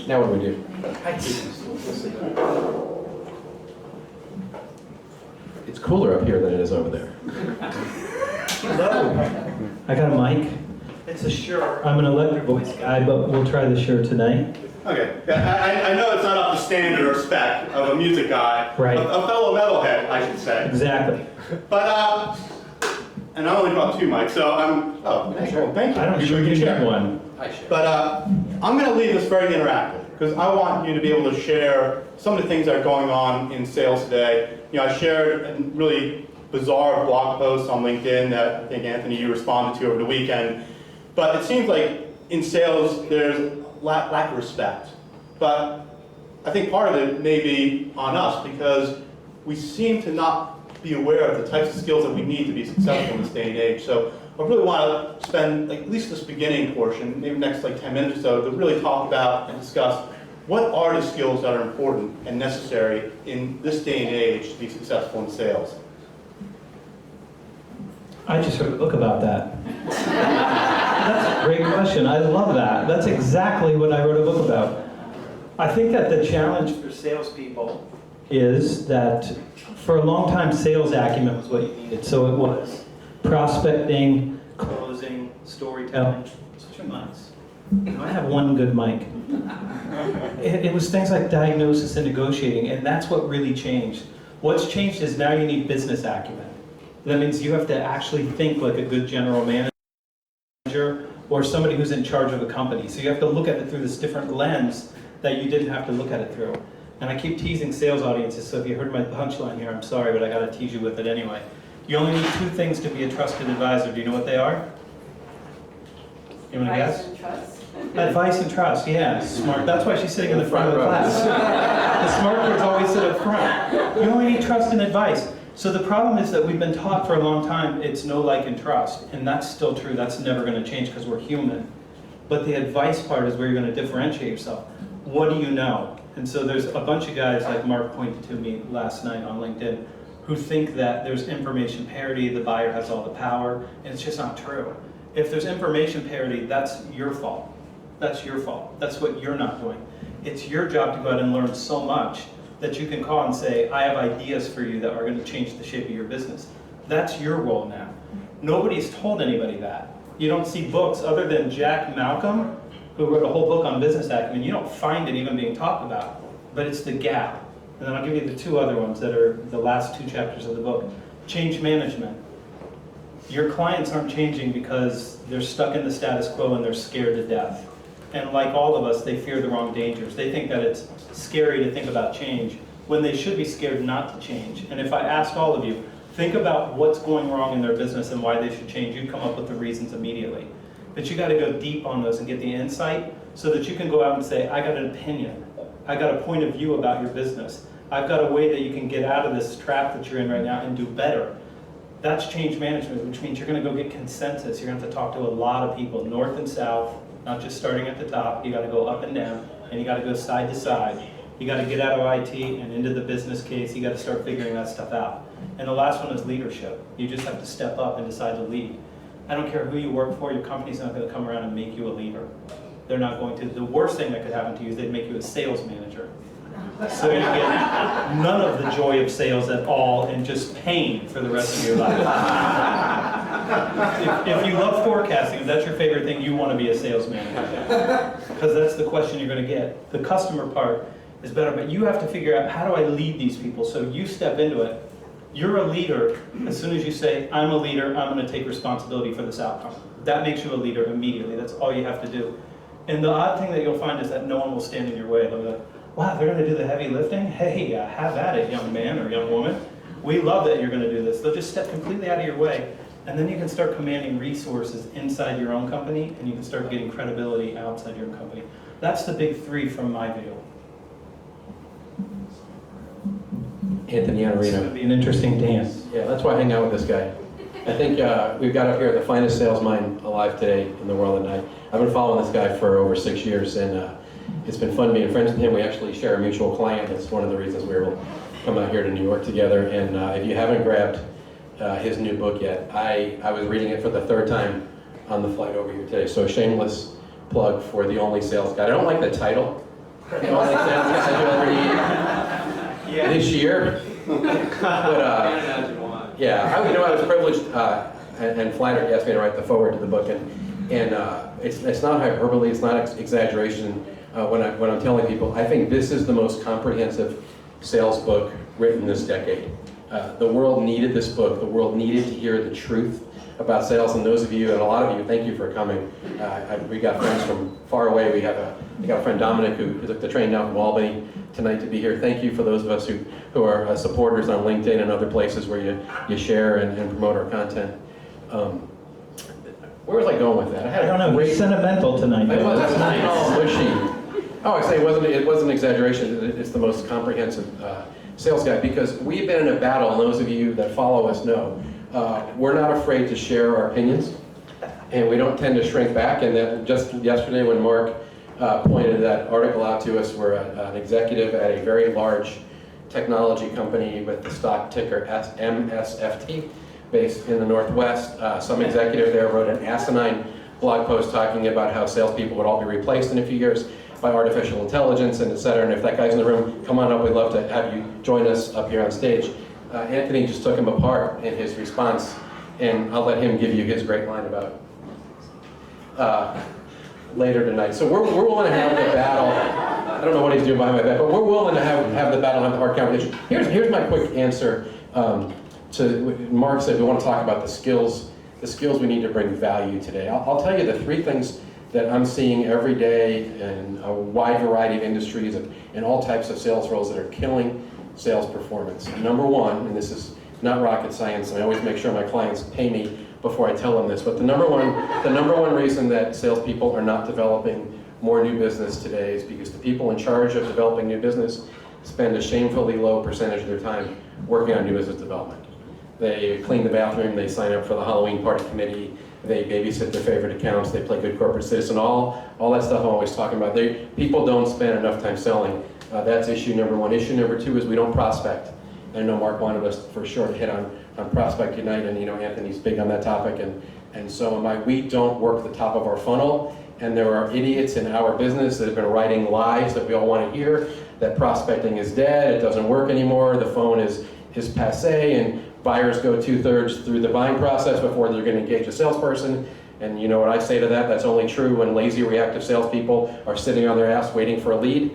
Now what do we do? It's cooler up here than it is over there. Hello. I got a mic. It's a Shure. I'm an electric voice guy, but we'll try the Shure tonight. Okay. I know it's not up to standard or spec of a music guy. Right. A fellow metalhead, I should say. Exactly. But, and I only brought 2 mics, so thank you. I don't sure you get one. But I'm going to leave this very interactive because I want you to be able to share some of the things that are going on in sales today. You know, I shared a really bizarre blog post on LinkedIn that I think, Anthony, you responded to over the weekend. But it seems like in sales, there's lack of respect. But I think part of it may be on us because we seem to not be aware of the types of skills that we need to be successful in this day and age. So I really want to spend at least this beginning portion, maybe next 10 minutes or so, to really talk about and discuss what are the skills that are important and necessary in this day and age to be successful in sales. I just wrote a book about that. That's a great question. I love that. That's exactly what I wrote a book about. I think that the challenge for salespeople is that for a long time, sales acumen was what you needed. So it was prospecting, closing, storytelling. Switch your mics. I have one good mic. It was things like diagnosis and negotiating, and that's what really changed. What's changed is now you need business acumen. That means you have to actually think like a good general manager or somebody who's in charge of a company. So you have to look at it through this different lens that you didn't have to look at it through. And I keep teasing sales audiences, so if you heard my punchline here, I'm sorry, but I gotta tease you with it anyway. You only need 2 things to be a trusted advisor. Do you know what they are? You wanna guess? Advice and trust. Advice and trust, yeah, smart. That's why she's sitting in the front of the class. The smart kids always sit up front. You only need trust and advice. So the problem is that we've been taught for a long time it's know, like, and trust. And that's still true. That's never going to change because we're human. But the advice part is where you're going to differentiate yourself. What do you know? And so there's a bunch of guys, like Mark pointed to me last night on LinkedIn, who think that there's information parity, the buyer has all the power, and it's just not true. If there's information parity, that's your fault. That's your fault. That's what you're not doing. It's your job to go out and learn so much that you can call and say, I have ideas for you that are going to change the shape of your business. That's your role now. Nobody's told anybody that. You don't see books other than Jack Malcolm, who wrote a whole book on business acumen. You don't find it even being talked about, but it's the gap. And then I'll give you the 2 other ones that are the last 2 chapters of the book. Change management. Your clients aren't changing because they're stuck in the status quo and they're scared to death. And like all of us, they fear the wrong dangers. They think that it's scary to think about change when they should be scared not to change. And if I asked all of you, think about what's going wrong in their business and why they should change, you'd come up with the reasons immediately. But you got to go deep on those and get the insight so that you can go out and say, I got an opinion. I got a point of view about your business. I've got a way that you can get out of this trap that you're in right now and do better. That's change management, which means you're going to go get consensus. You're going to have to talk to a lot of people, north and south, not just starting at the top. You got to go up and down, and you got to go side to side. You got to get out of IT and into the business case. You got to start figuring that stuff out. And the last one is leadership. You just have to step up and decide to lead. I don't care who you work for, your company's not going to come around and make you a leader. They're not going to. The worst thing that could happen to you is they'd make you a sales manager. So you get none of the joy of sales at all and just pain for the rest of your life. If you love forecasting, if that's your favorite thing, you want to be a sales manager. Because that's the question you're going to get. The customer part is better, but you have to figure out, how do I lead these people? So you step into it. You're a leader as soon as you say, I'm a leader, I'm going to take responsibility for this outcome. That makes you a leader immediately. That's all you have to do. And the odd thing that you'll find is that no one will stand in your way. They'll be like, wow, they're going to do the heavy lifting? Hey, have at it, young man or young woman. We love that you're going to do this. They'll just step completely out of your way. And then you can start commanding resources inside your own company, and you can start getting credibility outside your own company. That's the big 3 from my view. Anthony It's going to Iannarino. be an interesting dance. Yeah, that's why I hang out with this guy. I think we've got up here the finest sales mind alive today in the world, and I've been following this guy for over 6 years, and it's been fun being friends with him. We actually share a mutual client. That's one of the reasons we were able to come out here to New York together. And if you haven't grabbed his new book yet, I was reading it for the 3rd time on the flight over here today. So a shameless plug for The Only Sales Guide. I don't like the title. The Only Sales Guide you'll read this year. But yeah, I was privileged and flattered. He asked me to write the foreword to the book, and it's not hyperbole, it's not exaggeration when I'm telling people. I think this is the most comprehensive sales book written this decade. The world needed this book. The world needed to hear the truth about sales, and those of you, and a lot of you, thank you for coming. We got friends from far away. We got a friend Dominic who took the train down from Albany tonight to be here. Thank you for those of us who are supporters on LinkedIn and other places where you share and promote our content. Where was I going with that? I don't know. You're sentimental tonight. That's nice. Oh, mushy. Oh, I say it wasn't exaggeration. It's the most comprehensive sales guide, because we've been in a battle, and those of you that follow us know, we're not afraid to share our opinions, and we don't tend to shrink back. And then just yesterday when Mark pointed that article out to us, where an executive at a very large technology company with the stock ticker MSFT, based in the Northwest, some executive there wrote an asinine blog post talking about how salespeople would all be replaced in a few years by artificial intelligence and et cetera. And if that guy's in the room, come on up, we'd love to have you join us up here on stage. Anthony just took him apart in his response, and I'll let him give you his great line about later tonight. So we're willing to have the battle. I don't know what he's doing behind my back, but we're willing to have the battle and have the hard conversation. Here's my quick answer to Mark said we want to talk about the skills we need to bring value today. I'll tell you the 3 things that I'm seeing every day in a wide variety of industries and all types of sales roles that are killing sales performance. Number 1, and this is not rocket science, and I always make sure my clients pay me before I tell them this, but the number one reason that salespeople are not developing more new business today is because the people in charge of developing new business spend a shamefully low percentage of their time working on new business development. They clean the bathroom, they sign up for the Halloween party committee, they babysit their favorite accounts, they play good corporate citizen, all that stuff I'm always talking about. People don't spend enough time selling. That's issue number 1. Issue number 2 is we don't prospect. I know Mark wanted us for sure to hit on prospect tonight, and Anthony's big on that topic, and so am I. We don't work the top of our funnel, and there are idiots in our business that have been writing lies that we all want to hear, that prospecting is dead, it doesn't work anymore, the phone is passé, and buyers go 2/3 through the buying process before they're going to engage a salesperson. And you know what I say to that? That's only true when lazy, reactive salespeople are sitting on their ass waiting for a lead.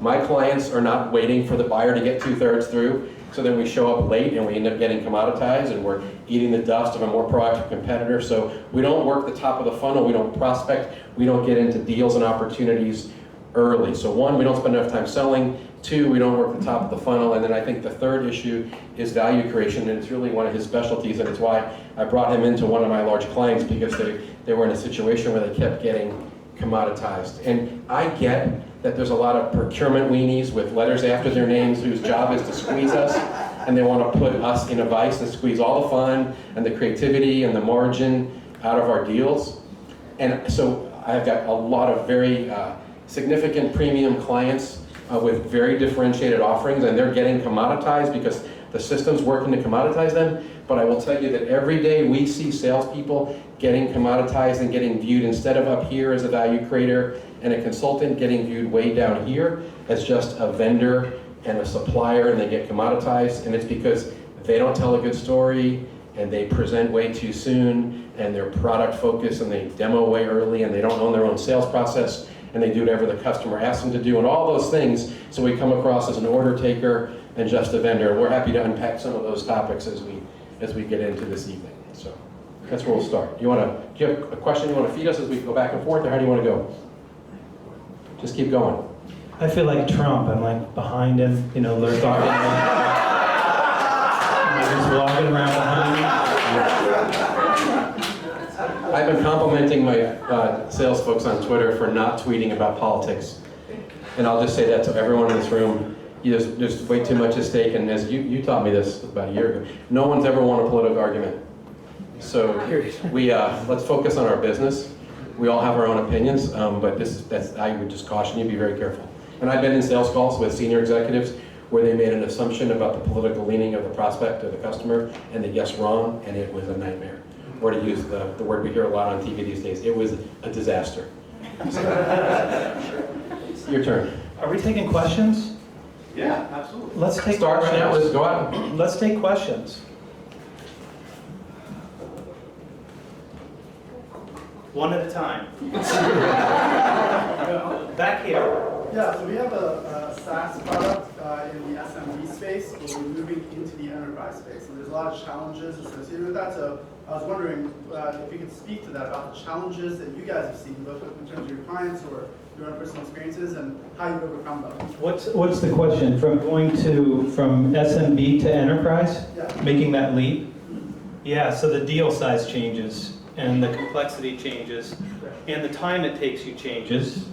My clients are not waiting for the buyer to get 2/3 through, so then we show up late and we end up getting commoditized and we're eating the dust of a more proactive competitor. So we don't work the top of the funnel, we don't prospect, we don't get into deals and opportunities early. So 1, we don't spend enough time selling. 2, we don't work the top of the funnel. And then I think the 3rd issue is value creation, and it's really one of his specialties, and it's why I brought him into one of my large clients, because they were in a situation where they kept getting commoditized. And I get that there's a lot of procurement weenies with letters after their names whose job is to squeeze us, and they want to put us in a vice and squeeze all the fun and the creativity and the margin out of our deals. And so I've got a lot of very significant premium clients with very differentiated offerings, and they're getting commoditized because the system's working to commoditize them. But I will tell you that every day we see salespeople getting commoditized and getting viewed, instead of up here as a value creator and a consultant, getting viewed way down here as just a vendor and a supplier, and they get commoditized. And it's because they don't tell a good story, and they present way too soon, and they're product focused, and they demo way early, and they don't own their own sales process, and they do whatever the customer asks them to do, and all those things. So we come across as an order taker and just a vendor. And we're happy to unpack some of those topics as we get into this evening. So that's where we'll start. Do you have a question you want to feed us as we go back and forth, or how do you want to go? Just keep going. I feel like Trump. I'm like behind him, lurking. I'm just walking around behind him. I've been complimenting my sales folks on Twitter for not tweeting about politics. And I'll just say that to everyone in this room. There's way too much at stake, and as you taught me this about a year ago, no one's ever won a political argument. So let's focus on our business. We all have our own opinions, but I would just caution you, be very careful. And I've been in sales calls with senior executives where they made an assumption about the political leaning of the prospect or the customer, and they guessed wrong, and it was a nightmare. Or to use the word we hear a lot on TV these days, it was a disaster. Your turn. Are we taking questions? Yeah, absolutely. Let's take Start right now, let's questions. go out. Let's take questions. One at a time. Back here. Yeah, so we have a SaaS product in the SMB space, but we're moving into the enterprise space. And there's a lot of challenges associated with that. So I was wondering if you could speak to that, about the challenges that you guys have seen, both in terms of your clients or your own personal experiences, and how you've overcome them. What's the question? From SMB to enterprise? Yeah. Making that leap? Yeah, so the deal size changes, and the complexity changes, and the time it takes you changes,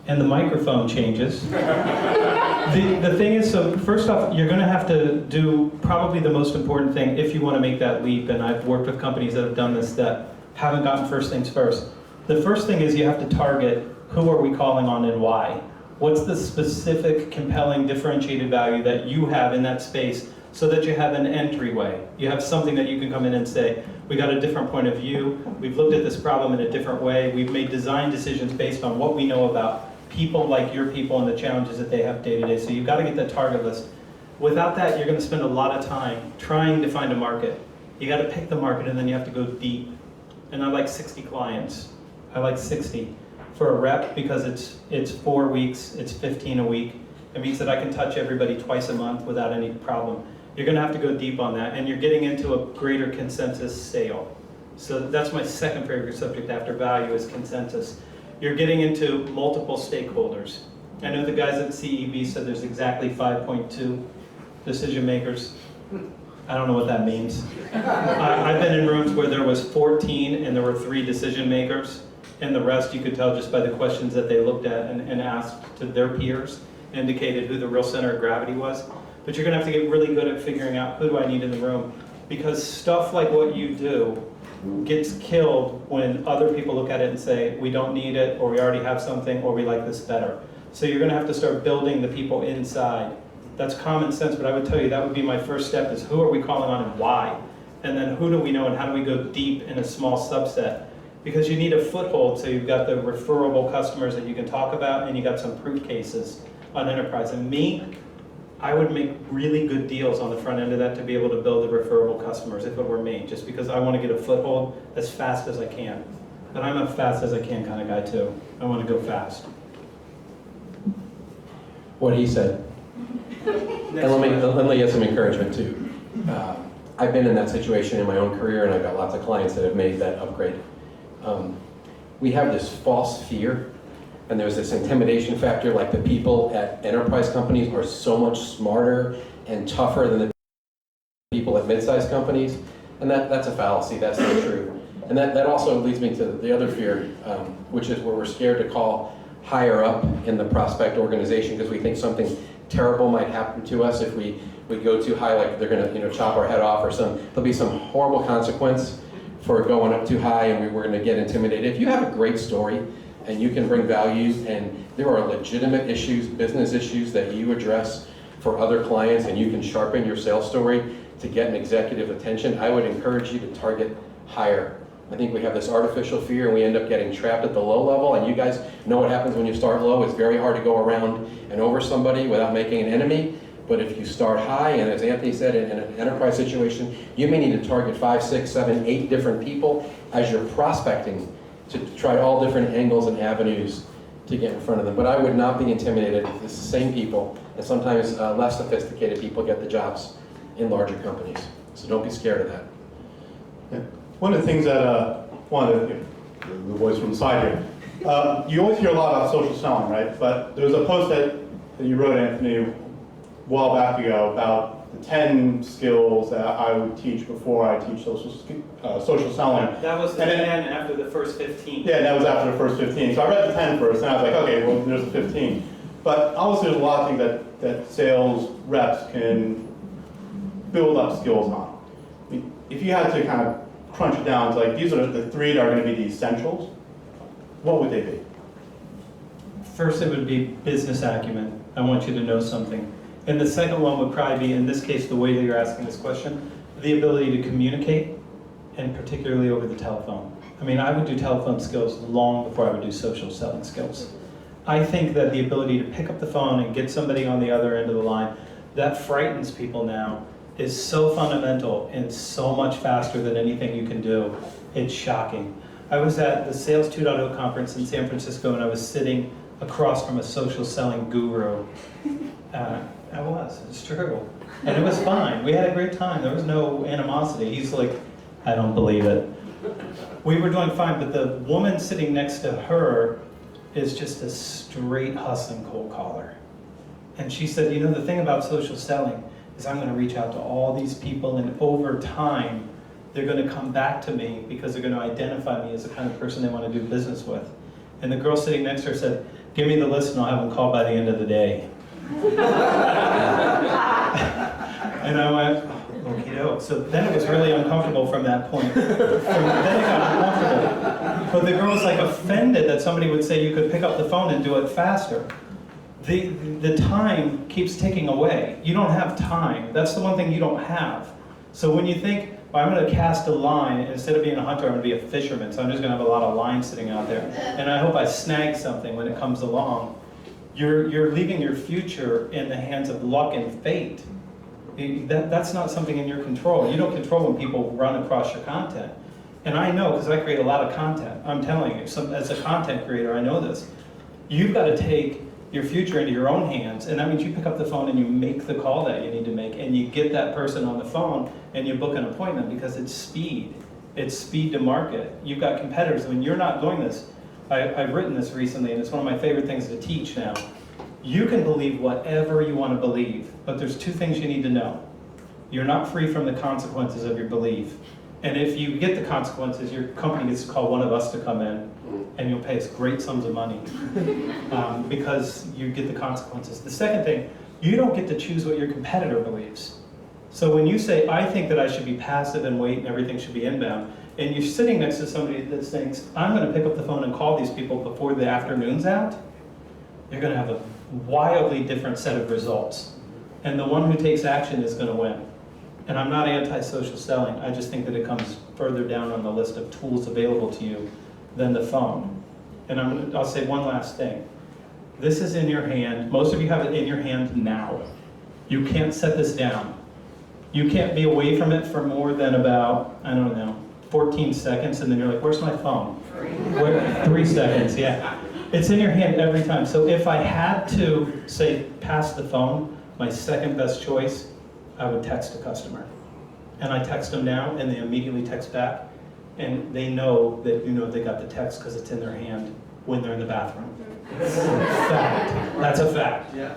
and the microphone changes. The thing is, so first off, you're going to have to do probably the most important thing if you want to make that leap, and I've worked with companies that have done this that haven't gotten first things first. The first thing is you have to target who are we calling on and why. What's the specific, compelling, differentiated value that you have in that space so that you have an entryway. You have something that you can come in and say, we got a different point of view, we've looked at this problem in a different way, we've made design decisions based on what we know about people like your people and the challenges that they have day to day. So you've got to get that target list. Without that, you're going to spend a lot of time trying to find a market. You got to pick the market and then you have to go deep. And I like 60 clients. I like 60 for a rep because it's 4 weeks, it's 15 a week. It means that I can touch everybody twice a month without any problem. You're going to have to go deep on that, and you're getting into a greater consensus sale. So that's my second favorite subject after value is consensus. You're getting into multiple stakeholders. I know the guys at CEB said there's exactly 5.2 decision makers. I don't know what that means. I've been in rooms where there was 14 and there were 3 decision makers, and the rest you could tell just by the questions that they looked at and asked to their peers, indicated who the real center of gravity was. But you're gonna have to get really good at figuring out who do I need in the room, because stuff like what you do gets killed when other people look at it and say, we don't need it, or we already have something, or we like this better. So you're gonna have to start building the people inside. That's common sense, but I would tell you that would be my first step is who are we calling on and why? And then who do we know and how do we go deep in a small subset? Because you need a foothold, so you've got the referable customers that you can talk about and you got some proof cases on enterprise. And me, I would make really good deals on the front end of that to be able to build the referable customers if it were me, just because I want to get a foothold as fast as I can. And I'm a fast as I can kind of guy too. I want to go fast. What he said. And let me get some encouragement too. I've been in that situation in my own career, and I've got lots of clients that have made that upgrade. We have this false fear, and there's this intimidation factor, like the people at enterprise companies are so much smarter and tougher than the people at mid-sized companies, and that's a fallacy, that's not true. And that also leads me to the other fear, which is where we're scared to call higher up in the prospect organization because we think something terrible might happen to us if we go too high, like they're gonna chop our head off or there'll be some horrible consequence for going up too high and we're gonna get intimidated. If you have a great story and you can bring value and there are legitimate issues, business issues that you address for other clients and you can sharpen your sales story to get an executive attention, I would encourage you to target higher. I think we have this artificial fear and we end up getting trapped at the low level, and you guys know what happens when you start low. It's very hard to go around and over somebody without making an enemy. But if you start high, and as Anthony said, in an enterprise situation, you may need to target 5, 6, 7, 8 different people as you're prospecting to try all different angles and avenues to get in front of them. But I would not be intimidated if the same people, and sometimes less sophisticated people, get the jobs in larger companies. So don't be scared of that. Yeah. One of the things that, the voice from the side here, you always hear a lot about social selling, right? But there was a post that you wrote, Anthony, a while back ago about the 10 skills that I would teach before I teach social selling. That was the 10 after the first 15. Yeah, that was after the first 15. So I read the 10 first, and I was like, okay, well, there's the 15. But obviously there's a lot of things that sales reps can build up skills on. I mean, if you had to kind of crunch it down to like, these are the 3 that are gonna be the essentials, what would they be? First, it would be business acumen. I want you to know something. And the second one would probably be, in this case, the way that you're asking this question, the ability to communicate, and particularly over the telephone. I mean, I would do telephone skills long before I would do social selling skills. I think that the ability to pick up the phone and get somebody on the other end of the line, that frightens people now, is so fundamental and so much faster than anything you can do. It's shocking. I was at the Sales 2.0 conference in San Francisco, and I was sitting across from a social selling guru. It's true. And it was fine. We had a great time. There was no animosity. He's like, I don't believe it. We were doing fine, but the woman sitting next to her is just a straight hustling cold caller. And she said, you know, the thing about social selling is I'm going to reach out to all these people, and over time, they're going to come back to me because they're going to identify me as the kind of person they want to do business with. And the girl sitting next to her said, give me the list and I'll have them called by the end of the day. And I went, okie doke. So then it was really uncomfortable from that point. Then it got uncomfortable. But the girl was like offended that somebody would say you could pick up the phone and do it faster. The time keeps ticking away. You don't have time. That's the one thing you don't have. So when you think, well, I'm going to cast a line, instead of being a hunter, I'm going to be a fisherman. So I'm just going to have a lot of lines sitting out there. And I hope I snag something when it comes along. You're leaving your future in the hands of luck and fate. That's not something in your control. You don't control when people run across your content. And I know, because I create a lot of content. I'm telling you, as a content creator, I know this. You've got to take your future into your own hands, and that means you pick up the phone and you make the call that you need to make, and you get that person on the phone and you book an appointment, because it's speed. It's speed to market. You've got competitors. When you're not doing this, I've written this recently, and it's one of my favorite things to teach now. You can believe whatever you want to believe, but there's 2 things you need to know. You're not free from the consequences of your belief. And if you get the consequences, your company gets to call one of us to come in, and you'll pay us great sums of money because you get the consequences. The second thing, you don't get to choose what your competitor believes. So when you say, I think that I should be passive and wait and everything should be inbound, and you're sitting next to somebody that thinks, I'm going to pick up the phone and call these people before the afternoon's out, you're going to have a wildly different set of results. And the one who takes action is going to win. And I'm not anti-social selling. I just think that it comes further down on the list of tools available to you than the phone. And I'll say one last thing. This is in your hand. Most of you have it in your hand now. You can't set this down. You can't be away from it for more than about, 14 seconds, and then you're like, where's my phone? 3 seconds, yeah. It's in your hand every time. So if I had to say pass the phone, my second best choice, I would text a customer. And I text them now, and they immediately text back. And they know that they got the text because it's in their hand when they're in the bathroom. Fact. That's a fact. Yeah.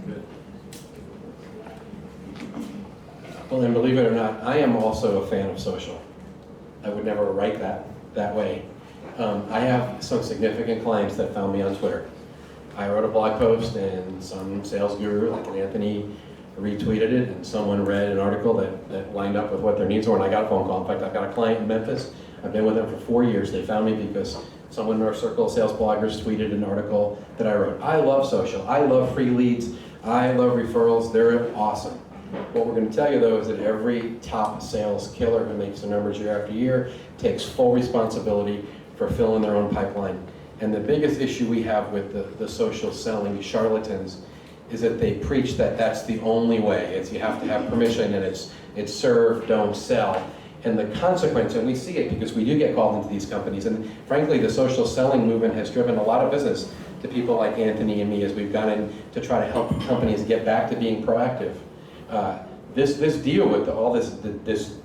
Good. Well, then, believe it or not, I am also a fan of social. I would never write that way. I have some significant clients that found me on Twitter. I wrote a blog post, and some sales guru like an Anthony retweeted it, and someone read an article that lined up with what their needs were, and I got a phone call. In fact, I've got a client in Memphis. I've been with them for 4 years. They found me because someone in our circle of sales bloggers tweeted an article that I wrote. I love social. I love free leads. I love referrals. They're awesome. What we're going to tell you, though, is that every top sales killer who makes the numbers year after year takes full responsibility for filling their own pipeline. And the biggest issue we have with the social selling charlatans is that they preach that that's the only way. It's you have to have permission, and it's serve, don't sell. And the consequence, and we see it because we do get called into these companies, and frankly, the social selling movement has driven a lot of business to people like Anthony and me as we've gone in to try to help companies get back to being proactive. This deal with all this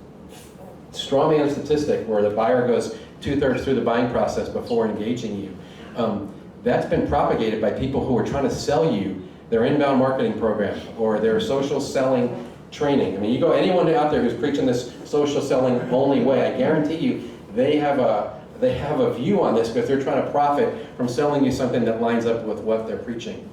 straw man statistic where the buyer goes 2/3 through the buying process before engaging you, that's been propagated by people who are trying to sell you their inbound marketing program or their social selling training. I mean, you go anyone out there who's preaching this social selling only way, I guarantee you they have a view on this because they're trying to profit from selling you something that lines up with what they're preaching.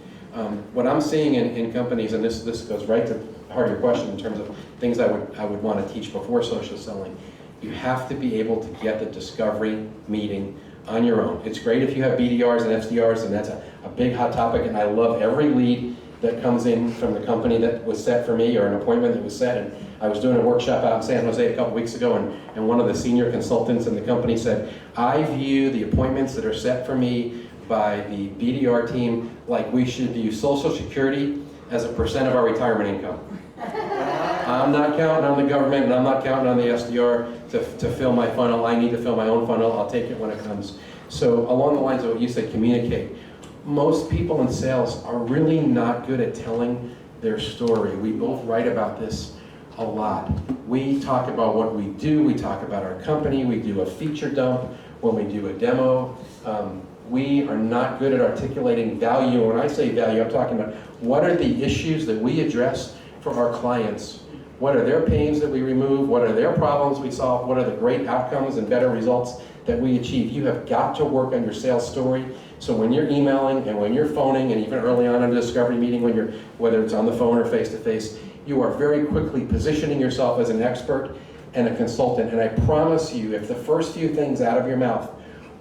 What I'm seeing in companies, and this goes right to the heart of your question in terms of things I would want to teach before social selling, You have to be able to get the discovery meeting on your own. It's great if you have BDRs and SDRs, and that's a big hot topic, and I love every lead that comes in from the company that was set for me, or an appointment that was set. And I was doing a workshop out in San Jose a couple weeks ago, and one of the senior consultants in the company said, I view the appointments that are set for me by the BDR team like we should view Social Security as a percent of our retirement income. I'm not counting on the government, and I'm not counting on the SDR to fill my funnel. I need to fill my own funnel. I'll take it when it comes. So along the lines of what you said, communicate. Most people in sales are really not good at telling their story. We both write about this a lot. We talk about what we do. We talk about our company. We do a feature dump when we do a demo. We are not good at articulating value. When I say value, I'm talking about what are the issues that we address for our clients. What are their pains that we remove? What are their problems we solve? What are the great outcomes and better results that we achieve? You have got to work on your sales story. So when you're emailing and when you're phoning, and even early on in a discovery meeting, when you're, whether it's on the phone or face-to-face, you are very quickly positioning yourself as an expert and a consultant. And I promise you, if the first few things out of your mouth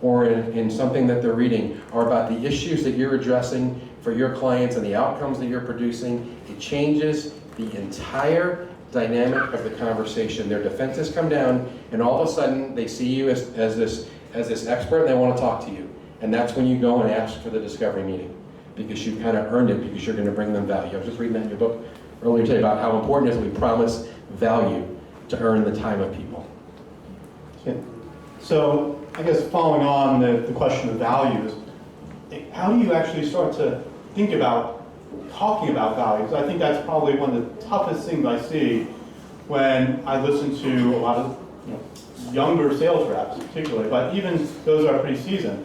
or in something that they're reading are about the issues that you're addressing for your clients and the outcomes that you're producing, it changes the entire dynamic of the conversation. Their defenses come down, and all of a sudden they see you as this expert, and they want to talk to you. And that's when you go and ask for the discovery meeting, because you kind of earned it, because you're going to bring them value. I was just reading that in your book earlier today about how important it is that we promise value to earn the time of people. Yeah. So I guess following on the question of values, how do you actually start to think about talking about values? I think that's probably one of the toughest things I see when I listen to a lot of younger sales reps particularly, but even those that are pretty seasoned.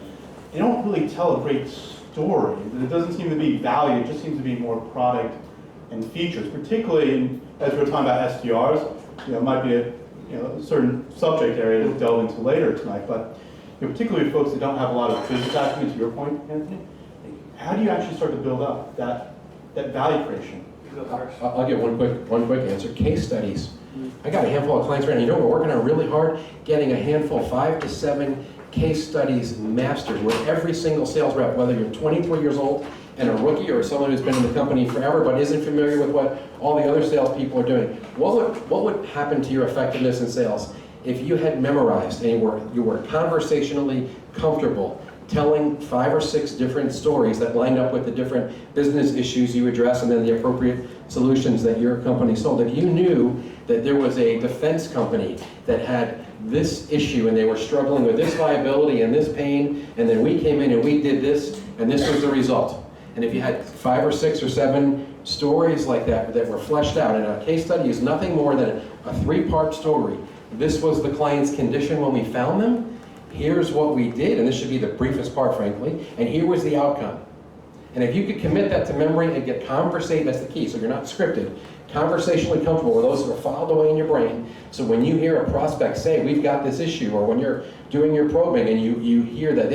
They don't really tell a great story. It doesn't seem to be value, it just seems to be more product and features, particularly as we're talking about SDRs. It might be a certain subject area to delve into later tonight, but particularly folks that don't have a lot of business acumen, to your point, Anthony, how do you actually start to build up that value creation? I'll give one quick answer. Case studies. I got a handful of clients right now. We're working on really hard getting a handful, 5 to 7 case studies mastered, where every single sales rep, whether you're 23 years old and a rookie or someone who's been in the company forever but isn't familiar with what all the other salespeople are doing, what would happen to your effectiveness in sales if you had memorized and you were conversationally comfortable telling 5 or 6 different stories that lined up with the different business issues you address and then the appropriate solutions that your company sold? If you knew that there was a defense company that had this issue and they were struggling with this liability and this pain, and then we came in and we did this, and this was the result. And if you had 5 or 6 or 7 stories like that that were fleshed out, and a case study is nothing more than a 3-part story. This was the client's condition when we found them. Here's what we did, and this should be the briefest part, frankly, and here was the outcome. And if you could commit that to memory and get that's the key, so you're not scripted, conversationally comfortable where those are filed away in your brain, so when you hear a prospect say, we've got this issue, or when you're doing your probing and you hear that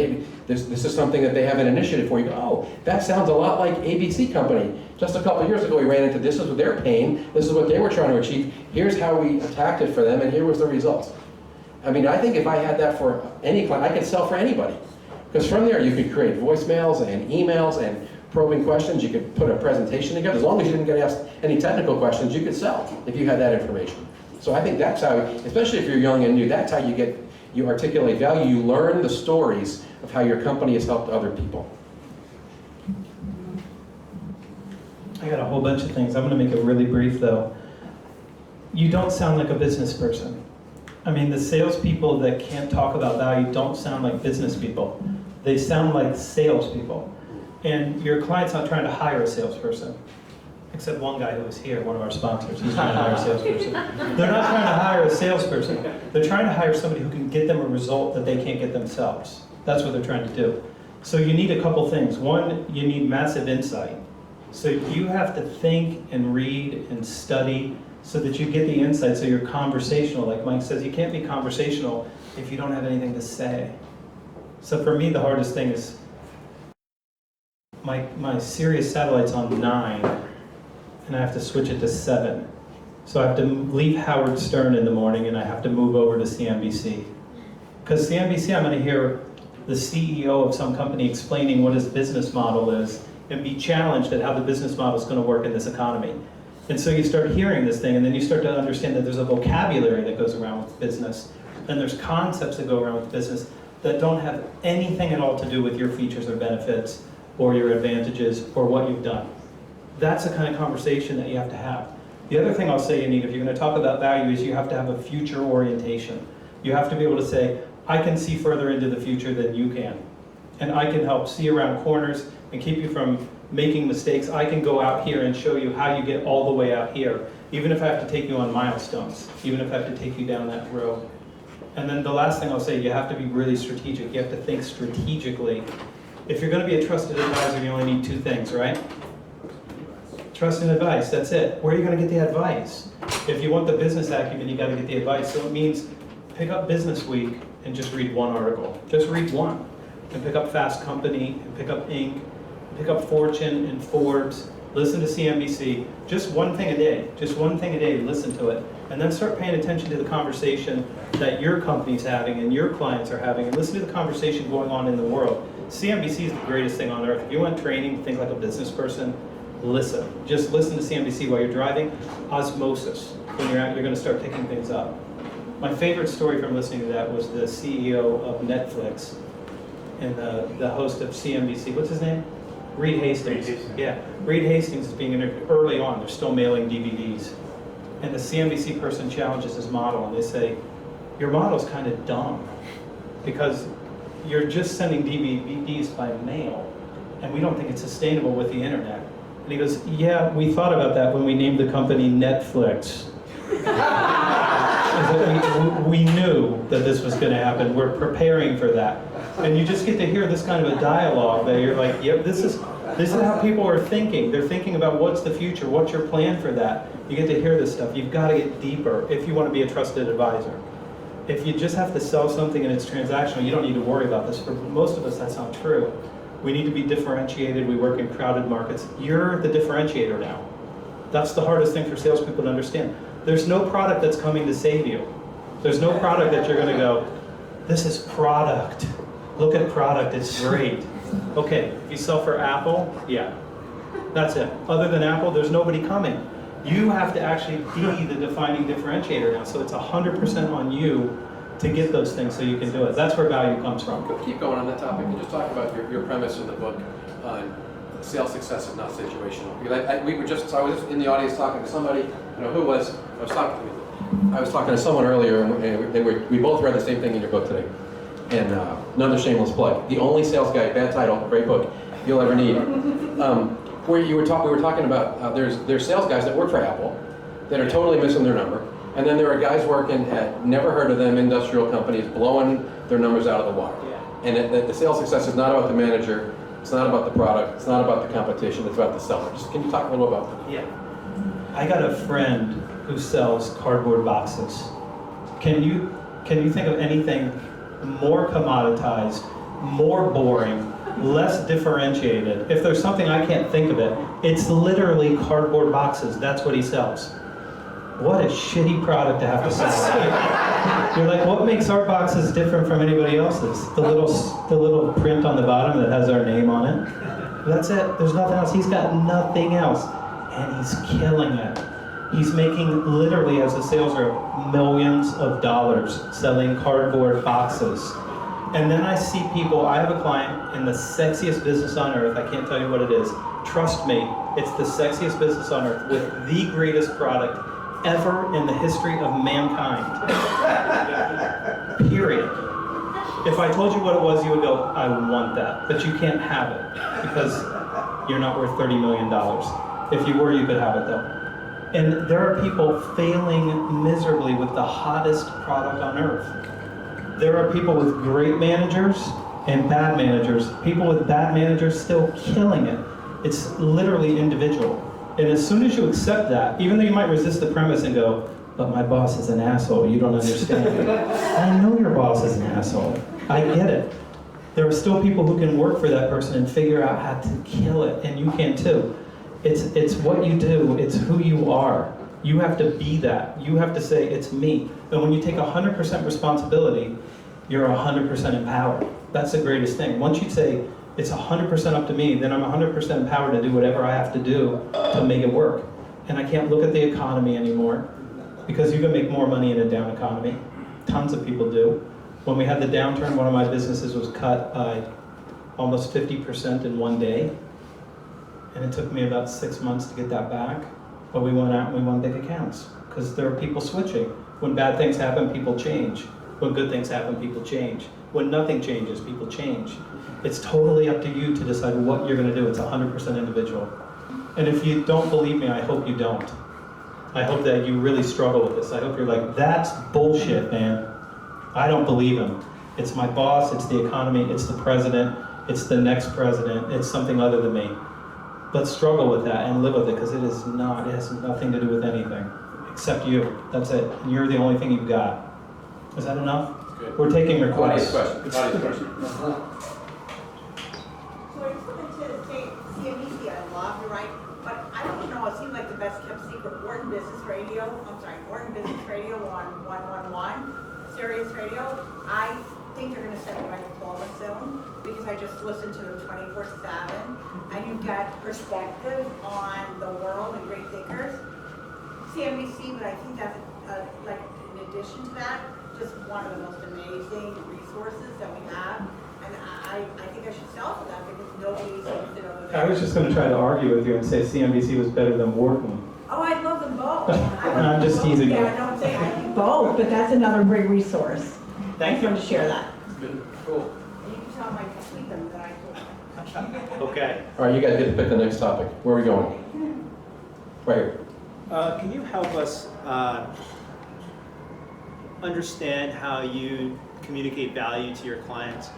this is something that they have an initiative for, you go, oh, that sounds a lot like ABC Company. Just a couple of years ago we ran into this is their pain, this is what they were trying to achieve, here's how we attacked it for them, and here was the results. I mean, I think if I had that for any client, I could sell for anybody. Because from there you could create voicemails and emails and probing questions, you could put a presentation together. As long as you didn't get asked any technical questions, you could sell if you had that information. So I think that's how, especially if you're young and new, that's how you articulate value. You learn the stories of how your company has helped other people. I got a whole bunch of things. I'm going to make it really brief though. You don't sound like a business person. I mean, the salespeople that can't talk about value don't sound like business people. They sound like salespeople. And your client's not trying to hire a salesperson, except one guy who was here, one of our sponsors. He's trying to hire a salesperson. They're not trying to hire a salesperson. They're trying to hire somebody who can get them a result that they can't get themselves. That's what they're trying to do. So you need a couple things. One, you need massive insight. So you have to think and read and study so that you get the insight, so you're conversational. Like Mike says, you can't be conversational if you don't have anything to say. So for me, the hardest thing is my Sirius satellite's on 9, and I have to switch it to 7. So I have to leave Howard Stern in the morning and I have to move over to CNBC. Because CNBC, I'm going to hear the CEO of some company explaining what his business model is and be challenged at how the business model is going to work in this economy. And so you start hearing this thing, and then you start to understand that there's a vocabulary that goes around with business, and there's concepts that go around with business that don't have anything at all to do with your features or benefits or your advantages or what you've done. That's the kind of conversation that you have to have. The other thing I'll say you need, if you're going to talk about value, is you have to have a future orientation. You have to be able to say, I can see further into the future than you can. And I can help see around corners and keep you from making mistakes. I can go out here and show you how you get all the way out here, even if I have to take you on milestones, even if I have to take you down that road. And then the last thing I'll say, you have to be really strategic. You have to think strategically. If you're going to be a trusted advisor, you only need two things, right? Trust and advice, that's it. Where are you going to get the advice? If you want the business acumen, you got to get the advice. So it means pick up Business Week and just read one article. Just read one. And pick up Fast Company, and pick up Inc., pick up Fortune and Forbes, listen to CNBC. Just one thing a day. Just one thing a day, listen to it. And then start paying attention to the conversation that your company's having and your clients are having, and listen to the conversation going on in the world. CNBC is the greatest thing on earth. If you want training to think like a business person, listen. Just listen to CNBC while you're driving. Osmosis. When you're out, you're going to start picking things up. My favorite story from listening to that was the CEO of Netflix and the host of CNBC. What's his name? Reed Hastings. Yeah. Reed Hastings is being interviewed early on. They're still mailing DVDs. And the CNBC person challenges his model, and they say, your model's kind of dumb because you're just sending DVDs by mail, and we don't think it's sustainable with the internet. And he goes, yeah, we thought about that when we named the company Netflix. we knew that this was going to happen. We're preparing for that. And you just get to hear this kind of a dialogue that you're like, yep, this is how people are thinking. They're thinking about what's the future, what's your plan for that. You get to hear this stuff. You've got to get deeper if you want to be a trusted advisor. If you just have to sell something and it's transactional, you don't need to worry about this. For most of us, that's not true. We need to be differentiated. We work in crowded markets. You're the differentiator now. That's the hardest thing for salespeople to understand. There's no product that's coming to save you. There's no product that you're going to go, this is product. Look at product, it's great. Okay, if you sell for Apple, yeah, that's it. Other than Apple, there's nobody coming. You have to actually be the defining differentiator now, so it's 100% on you to get those things so you can do it. That's where value comes from. Keep going on that topic and just talk about your premise in the book on sales success is not situational. Because I was in the audience talking to somebody, I was talking to someone earlier, and we both read the same thing in your book today. And another shameless plug. The Only Sales Guide, bad title, great book, you'll ever need. Where we were talking about, there's sales guys that work for Apple that are totally missing their number. And then there are guys working at, never heard of them, industrial companies, blowing their numbers out of the water. Yeah. And the sales success is not about the manager, it's not about the product, it's not about the competition, it's about the sellers. Can you talk a little about that? Yeah. I got a friend who sells cardboard boxes. Can you think of anything more commoditized, more boring, less differentiated? If there's something I can't think of it, it's literally cardboard boxes. That's what he sells. What a shitty product to have to sell. You're like, what makes our boxes different from anybody else's? The little print on the bottom that has our name on it. That's it. There's nothing else. He's got nothing else. And he's killing it. He's making, literally, as a sales rep, millions of dollars selling cardboard boxes. And then I see people, I have a client in the sexiest business on earth, I can't tell you what it is. Trust me, it's the sexiest business on earth with the greatest product ever in the history of mankind. Period. If I told you what it was, you would go, I want that. But you can't have it because you're not worth $30 million. If you were, you could have it though. And there are people failing miserably with the hottest product on earth. There are people with great managers and bad managers. People with bad managers still killing it. It's literally individual. And as soon as you accept that, even though you might resist the premise and go, but my boss is an asshole, you don't understand. I know your boss is an asshole. I get it. There are still people who can work for that person and figure out how to kill it, and you can too. It's what you do, it's who you are. You have to be that. You have to say, it's me. And when you take 100% responsibility, you're 100% empowered. That's the greatest thing. Once you say, it's 100% up to me, then I'm 100% empowered to do whatever I have to do to make it work. And I can't look at the economy anymore, because you can make more money in a down economy. Tons of people do. When we had the downturn, one of my businesses was cut by almost 50% in one day. And it took me about 6 months to get that back. But we went out and we won big accounts, because there are people switching. When bad things happen, people change. When good things happen, people change. When nothing changes, people change. It's totally up to you to decide what you're gonna do. It's 100% individual. And if you don't believe me, I hope you don't. I hope that you really struggle with this. I hope you're like, that's bullshit, man. I don't believe him. It's my boss, it's the economy, it's the president, it's the next president, it's something other than me. Let's struggle with that and live with it, because it is not, it has nothing to do with anything, except you. That's it. And you're the only thing you've got. Is that enough? Good. We're taking requests. Audience question. So I just wanted to say, CNBC, I love, you're right, but I don't know, it seems like the best kept secret, Wharton Business Radio on 111, Sirius Radio. I think they're gonna send me my diploma soon, because I just listen to them 24/7, and you get perspective on the world and great thinkers. CNBC, but I think that's, like, in addition to that, just one of the most amazing resources that we have. And I think I should sell for that, because nobody seems to know that. I was just going to try to argue with you and say CNBC was better than Wharton. Oh, I love them both. I'm just teasing you. Yeah, no, I'm saying I think both, but that's another great resource. Thank I you. just wanted to share that. Good. Cool. And you can tell my tweet them that I told them. Okay. All right, you guys get to pick the next topic. Where are we going? Right here. Can you help us understand how you communicate value to your clients?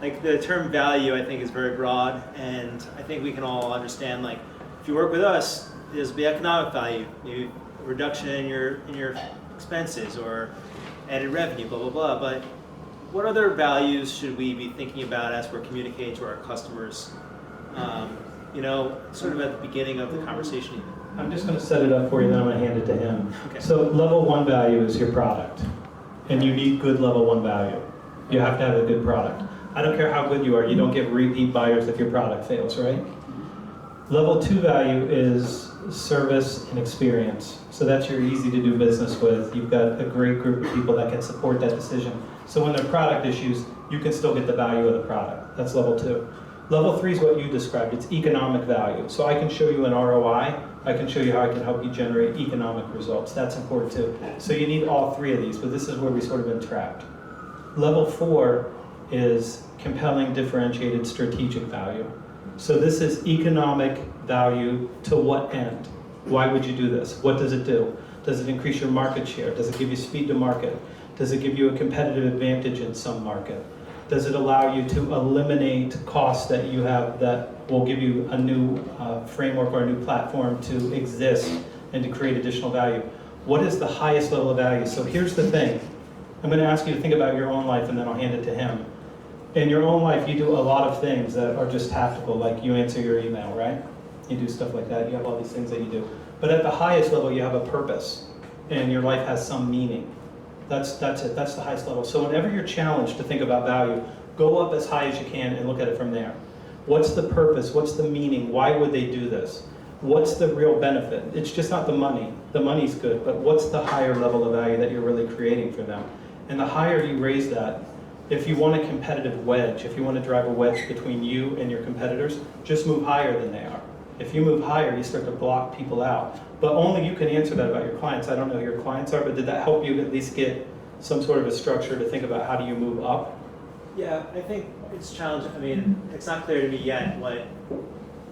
Like, the term value, I think, is very broad, and I think we can all understand, like, if you work with us, there's the economic value, maybe a reduction in your expenses or added revenue, blah, blah, blah. But what other values should we be thinking about as we're communicating to our customers? Sort of at the beginning of the conversation. I'm just going to set it up for you, then I'm going to hand it to him. Okay. So level 1 value is your product, and you need good level 1 value. You have to have a good product. I don't care how good you are, you don't get repeat buyers if your product fails, right? Level 2 value is service and experience. So that's your easy to do business with. You've got a great group of people that can support that decision. So when there are product issues, you can still get the value of the product. That's level 2. Level 3 is what you described. It's economic value. So I can show you an ROI. I can show you how I can help you generate economic results. That's important too. So you need all 3 of these, but this is where we sort of been trapped. Level 4 is compelling, differentiated, strategic value. So this is economic value to what end? Why would you do this? What does it do? Does it increase your market share? Does it give you speed to market? Does it give you a competitive advantage in some market? Does it allow you to eliminate costs that you have that will give you a new framework or a new platform to exist and to create additional value? What is the highest level of value? So here's the thing. I'm going to ask you to think about your own life, and then I'll hand it to him. In your own life, you do a lot of things that are just tactical, like you answer your email, right? You do stuff like that. You have all these things that you do. But at the highest level, you have a purpose, and your life has some meaning. That's it. That's the highest level. So whenever you're challenged to think about value, go up as high as you can and look at it from there. What's the purpose? What's the meaning? Why would they do this? What's the real benefit? It's just not the money. The money's good, but what's the higher level of value that you're really creating for them? And the higher you raise that, if you want a competitive wedge, if you want to drive a wedge between you and your competitors, just move higher than they are. If you move higher, you start to block people out. But only you can answer that about your clients. I don't know who your clients are, but did that help you at least get some sort of a structure to think about how do you move up? Yeah, I think it's challenging. I mean, it's not clear to me yet what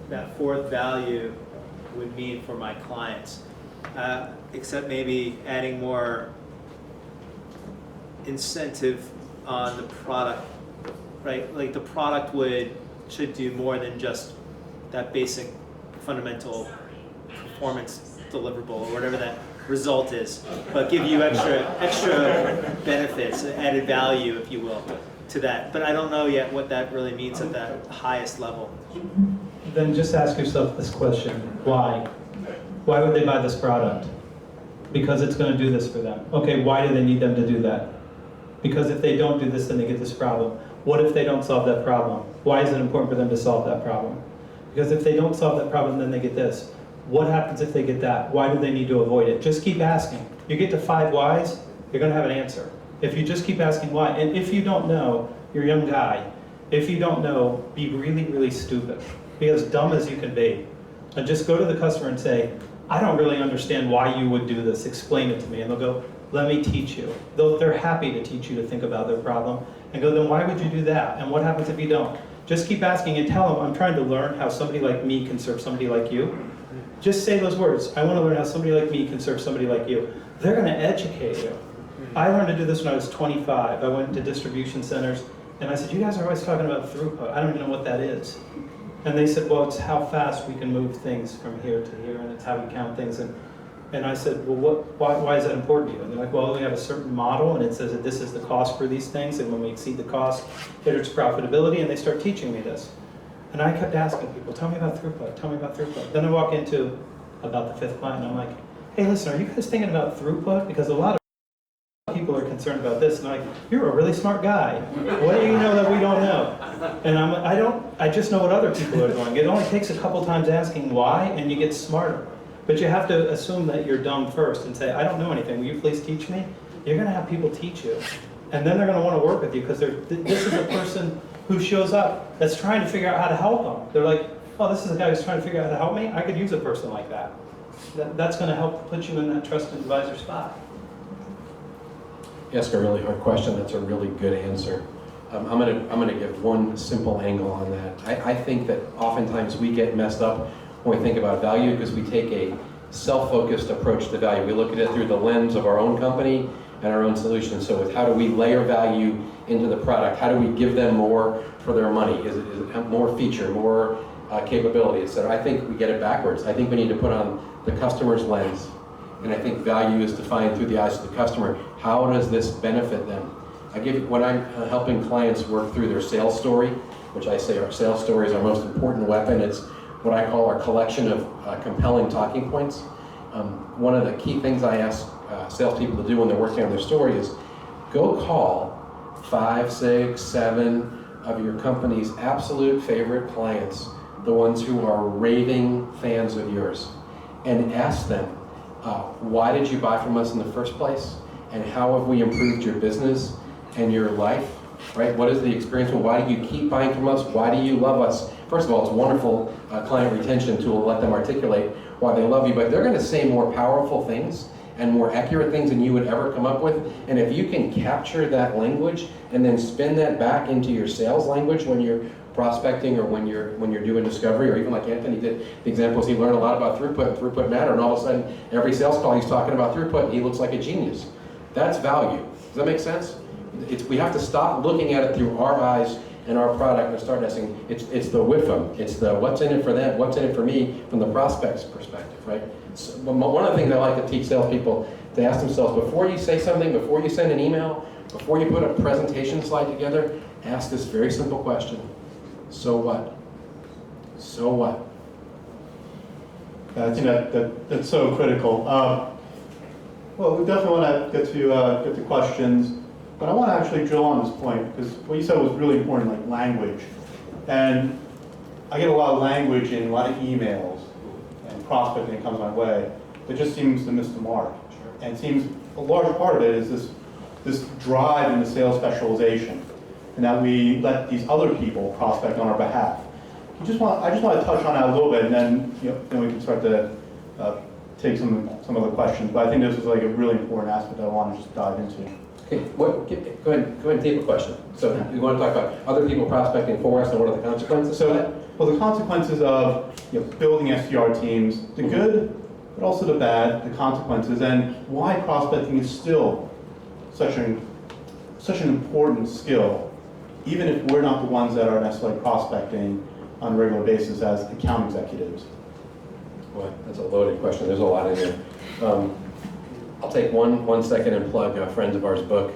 that 4th value would mean for my clients, except maybe adding more incentive on the product, right? Like, the product should do more than just that basic fundamental performance deliverable or whatever that result is, but give you extra benefits, added value, if you will, to that. But I don't know yet what that really means at that highest level. Then just ask yourself this question: why? Why would they buy this product? Because it's going to do this for them. Okay, why do they need them to do that? Because if they don't do this, then they get this problem. What if they don't solve that problem? Why is it important for them to solve that problem? Because if they don't solve that problem, then they get this. What happens if they get that? Why do they need to avoid it? Just keep asking. You get to 5 whys, you're going to have an answer. If you just keep asking why, and if you don't know, you're a young guy, if you don't know, be really, really stupid. Be as dumb as you can be. And just go to the customer and say, I don't really understand why you would do this. Explain it to me. And they'll go, let me teach you. They're happy to teach you to think about their problem. And go, then why would you do that? And what happens if you don't? Just keep asking and tell them, I'm trying to learn how somebody like me can serve somebody like you. Just say those words. I want to learn how somebody like me can serve somebody like you. They're going to educate you. I learned to do this when I was 25. I went to distribution centers and I said, you guys are always talking about throughput. I don't even know what that is. And they said, well, it's how fast we can move things from here to here, and it's how we count things. And I said, well, why is that important to you? And they're like, well, we have a certain model, and it says that this is the cost for these things, and when we exceed the cost, it's profitability, and they start teaching me this. And I kept asking people, tell me about throughput, tell me about throughput. Then I walk into about the 5th client, and I'm like, hey, listen, are you guys thinking about throughput? Because a lot of people are concerned about this, and I'm like, you're a really smart guy. What do you know that we don't know? And I just know what other people are doing. It only takes a couple times asking why, and you get smarter. But you have to assume that you're dumb first and say, I don't know anything, will you please teach me? You're gonna have people teach you. And then they're gonna wanna work with you because this is a person who shows up that's trying to figure out how to help them. They're like, oh, this is a guy who's trying to figure out how to help me? I could use a person like that. That's gonna help put you in that trusted advisor spot. You ask a really hard question, that's a really good answer. I'm gonna give one simple angle on that. I think that oftentimes we get messed up when we think about value because we take a self-focused approach to value. We look at it through the lens of our own company and our own solution. So it's how do we layer value into the product? How do we give them more for their money? Is it more feature, more capability, etc.? I think we get it backwards. I think we need to put on the customer's lens. And I think value is defined through the eyes of the customer. How does this benefit them? When I'm helping clients work through their sales story, which I say our sales story is our most important weapon. It's what I call our collection of compelling talking points. One of the key things I ask salespeople to do when they're working on their story is go call 5, 6, 7 of your company's absolute favorite clients, the ones who are raving fans of yours, and ask them, why did you buy from us in the first place? And how have we improved your business and your life, right? What is the experience? Well, why do you keep buying from us? Why do you love us? First of all, it's a wonderful client retention tool to let them articulate why they love you, but they're gonna say more powerful things and more accurate things than you would ever come up with. And if you can capture that language and then spin that back into your sales language when you're prospecting or when you're doing discovery, or even like Anthony did, the examples, he learned a lot about throughput matter, and all of a sudden, every sales call he's talking about throughput, he looks like a genius. That's value. Does that make sense? We have to stop looking at it through our eyes and our product and start asking, it's the WIFM, it's the what's in it for them, what's in it for me from the prospect's perspective, right? So, one of the things I like to teach salespeople to ask themselves, before you say something, before you send an email, before you put a presentation slide together, ask this very simple question. So what? So what? I think that's so critical. Well, we definitely want to get to questions, but I want to actually drill on this point because what you said was really important, like language. And I get a lot of language in a lot of emails and prospecting that comes my way that just seems to miss the mark. Sure. And it seems a large part of it is this drive into sales specialization, and that we let these other people prospect on our behalf. I just want to touch on that a little bit, and then then we can start to take some other questions. But I think this is like a really important aspect that I want to just dive into. Okay, go ahead and take a question. So we want to talk about other people prospecting for us and what are the consequences? So, well, the consequences of building SDR teams, the good, but also the bad, the consequences, and why prospecting is still such an important skill, even if we're not the ones that are necessarily prospecting on a regular basis as account executives. Boy, that's a loaded question. There's a lot in there. I'll take one second and plug a friend of ours book.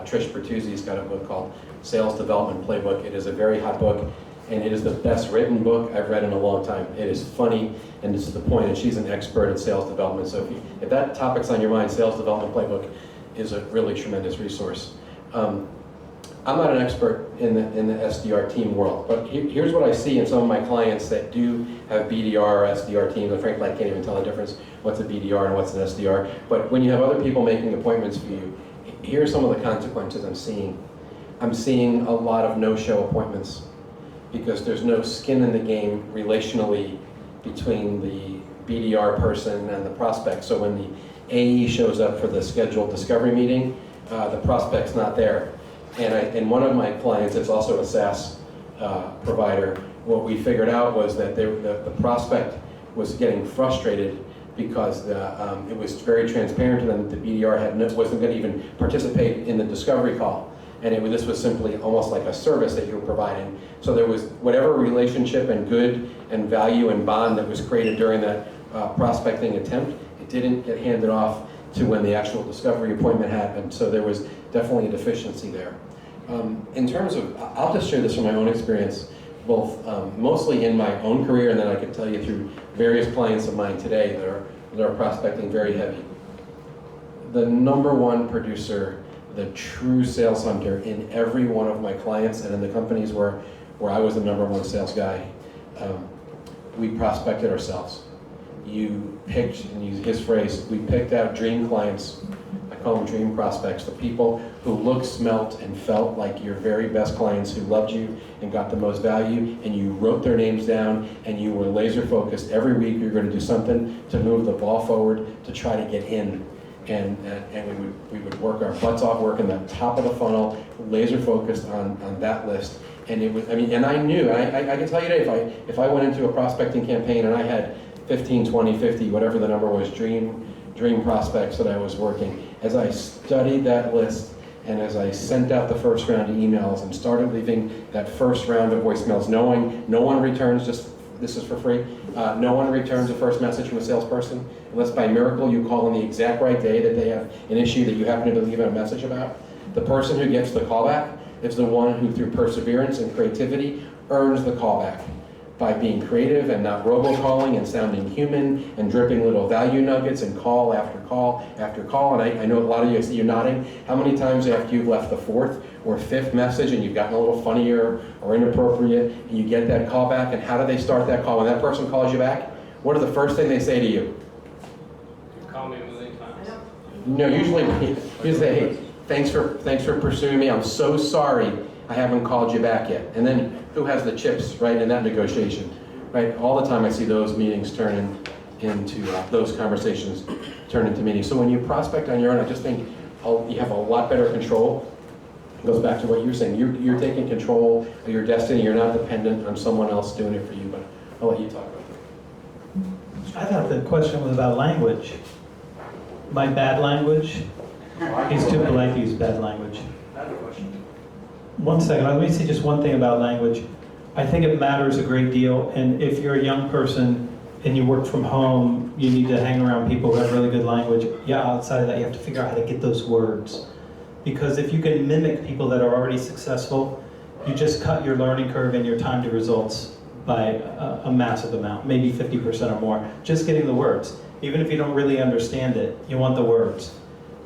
Trish Bertuzzi's got a book called Sales Development Playbook. It is a very hot book. and it is the best written book I've read in a long time. It is funny, and this is the point, and she's an expert at sales development, so if that topic's on your mind, Sales Development Playbook is a really tremendous resource. I'm not an expert in the SDR team world, but here's what I see in some of my clients that do have BDR or SDR teams, and frankly I can't even tell the difference what's a BDR and what's an SDR, but when you have other people making appointments for you, here are some of the consequences I'm seeing. I'm seeing a lot of no-show appointments because there's no skin in the game relationally between the BDR person and the prospect. So when the AE shows up for the scheduled discovery meeting, the prospect's not there. And one of my clients is also a SaaS provider. What we figured out was that the prospect was getting frustrated because it was very transparent to them that the BDR wasn't going to even participate in the discovery call. And this was simply almost like a service that you were providing. So there was whatever relationship and good and value and bond that was created during that prospecting attempt, it didn't get handed off to when the actual discovery appointment happened. So there was definitely a deficiency there. In terms of, I'll just share this from my own experience, both mostly in my own career, and then I can tell you through various clients of mine today that are prospecting very heavy. The number one producer, the true sales hunter in every one of my clients and in the companies where I was the number one sales guy, we prospected ourselves. You picked, and use his phrase, we picked out dream clients. I call them dream prospects, the people who looked, smelt, and felt like your very best clients who loved you and got the most value, and you wrote their names down, and you were laser focused. Every week you're going to do something to move the ball forward to try to get in. And we would work our butts off, working the top of the funnel, laser focused on that list. And it was, and I knew, I can tell you today, if I went into a prospecting campaign and I had 15, 20, 50, whatever the number was, dream prospects that I was working, as I studied that list and as I sent out the first round of emails and started leaving that first round of voicemails, knowing no one returns, just this is for free, no one returns a first message from a salesperson unless by miracle you call on the exact right day that they have an issue that you happen to leave a message about. The person who gets the callback is the one who, through perseverance and creativity, earns the callback by being creative and not robocalling and sounding human and dripping little value nuggets and call after call after call. And I know a lot of you, I see you nodding. How many times after you've left the fourth or fifth message and you've gotten a little funnier or inappropriate and you get that call back, and how do they start that call? When that person calls you back, what are the first thing they say to you? Call me a million times. No, usually you say, hey, thanks for pursuing me. I'm so sorry I haven't called you back yet. And then who has the chips, right, in that negotiation, right? All the time I see those meetings turn into, those conversations turn into meetings. So when you prospect on your own, I just think you have a lot better control. It goes back to what you were saying. You're taking control of your destiny. You're not dependent on someone else doing it for you, but I'll let you talk about that. I thought the question was about language. My bad language? He's too polite to use bad language. One second, let me say just one thing about language. I think it matters a great deal, and if you're a young person and you work from home, you need to hang around people who have really good language. Yeah, outside of that, you have to figure out how to get those words. Because if you can mimic people that are already successful, you just cut your learning curve and your time to results by a massive amount, maybe 50% or more, just getting the words. Even if you don't really understand it, you want the words.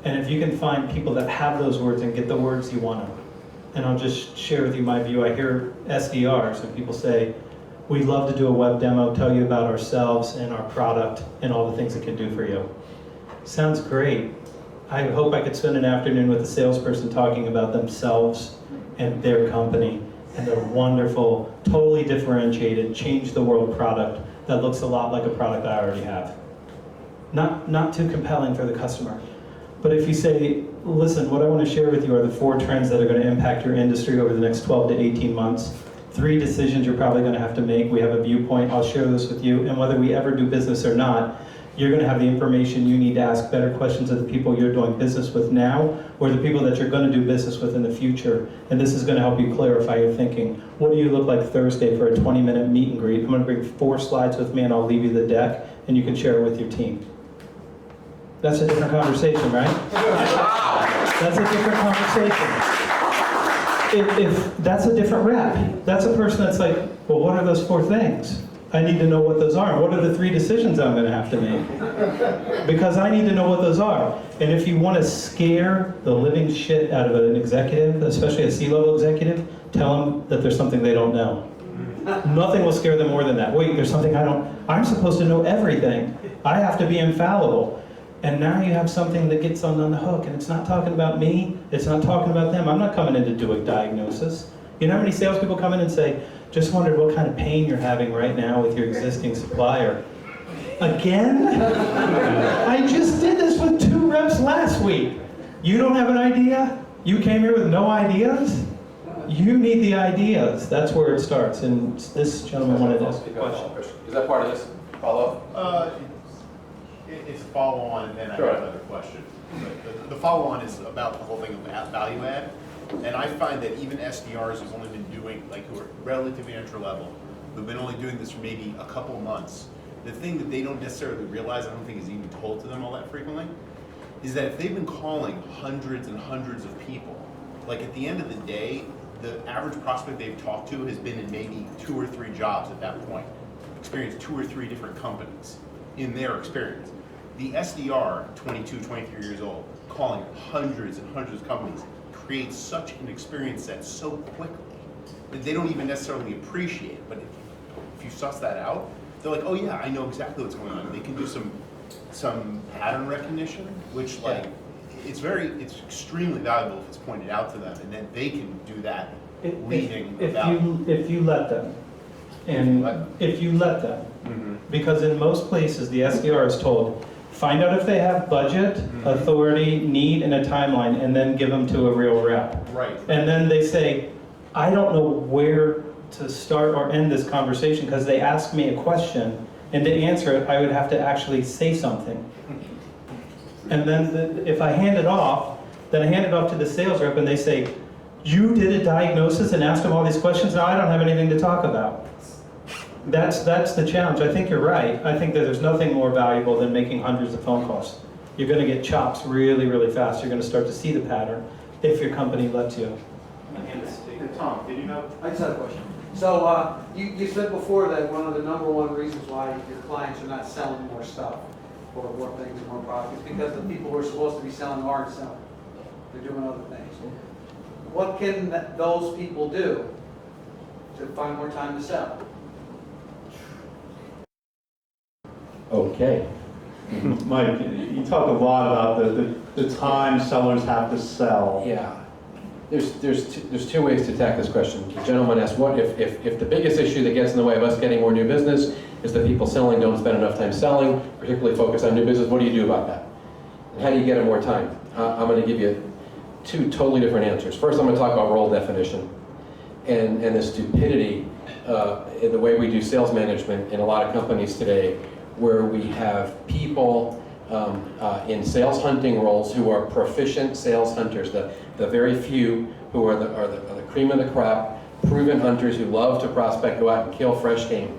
And if you can find people that have those words and get the words, you want them. And I'll just share with you my view. I hear SDRs and people say, we'd love to do a web demo, tell you about ourselves and our product and all the things it can do for you. Sounds great. I hope I could spend an afternoon with a salesperson talking about themselves and their company and their wonderful, totally differentiated, change the world product that looks a lot like a product I already have. Not too compelling for the customer. But if you say, listen, what I want to share with you are the 4 trends that are going to impact your industry over the next 12 to 18 months. 3 decisions you're probably going to have to make. We have a viewpoint. I'll share this with you. And whether we ever do business or not, you're going to have the information you need to ask better questions of the people you're doing business with now or the people that you're going to do business with in the future. And this is going to help you clarify your thinking. What do you look like Thursday for a 20-minute meet and greet? I'm going to bring 4 slides with me and I'll leave you the deck and you can share it with your team. That's a different conversation, right? That's a different conversation. if that's a different rep, that's a person that's like, well, what are those 4 things? I need to know what those are. What are the 3 decisions I'm gonna have to make? Because I need to know what those are. And if you wanna scare the living shit out of an executive, especially a C-level executive, tell them that there's something they don't know. Nothing will scare them more than that. Wait, there's something I'm supposed to know everything. I have to be infallible. And now you have something that gets on the hook, and it's not talking about me, it's not talking about them. I'm not coming in to do a diagnosis. You know how many salespeople come in and say, just wondered what kind of pain you're having right now with your existing supplier. Again? I just did this with 2 reps last week. You don't have an idea? You came here with no ideas? You need the ideas. That's where it starts. And this gentleman wanted to ask a question. Is that part of this follow-up? It's a follow-on, and then I have another question. The follow-on is about the whole thing of value add. And I find that even SDRs who've only been doing, who are relatively entry level, who've been only doing this for maybe a couple of months, the thing that they don't necessarily realize, I don't think is even told to them all that frequently, is that if they've been calling hundreds and hundreds of people, at the end of the day, the average prospect they've talked to has been in maybe 2 or 3 jobs at that point, experienced 2 or 3 different companies in their experience. The SDR, 22, 23 years old, calling hundreds and hundreds of companies, creates such an experience set so quickly that they don't even necessarily appreciate it. But if you suss that out, they're like, oh yeah, I know exactly what's going on. They can do some pattern recognition, which it's extremely valuable if it's pointed out to them, and then they can do that leading If you let them. And if you let them. Mm-hmm. Because in most places, the SDR is told, find out if they have budget, authority, need, and a timeline, and then give them to a real rep. Right. And then they say, I don't know where to start or end this conversation because they asked me a question, and to answer it, I would have to actually say something. And then if I hand it off, then I hand it off to the sales rep, and they say, you did a diagnosis and asked them all these questions, now I don't have anything to talk about. That's the challenge. I think you're right. I think that there's nothing more valuable than making hundreds of phone calls. You're going to get chops really, really fast. You're going to start to see the pattern if your company lets you. Tom, did you know? I just had a question. So you said before that one of the #1 reasons why your clients are not selling more stuff or more things and more products is because the people who are supposed to be selling aren't selling. They're doing other things. What can those people do to find more time to sell? Okay. Mike, you talk a lot about the time sellers have to sell. Yeah. There's 2 ways to attack this question. The gentleman asked, what if the biggest issue that gets in the way of us getting more new business is that people selling don't spend enough time selling, particularly focus on new business, what do you do about that? And how do you get them more time? I'm going to give you 2 totally different answers. First, I'm going to talk about role definition and the stupidity in the way we do sales management in a lot of companies today, where we have people in sales hunting roles who are proficient sales hunters, the very few who are the cream of the crop, proven hunters who love to prospect, go out and kill fresh game.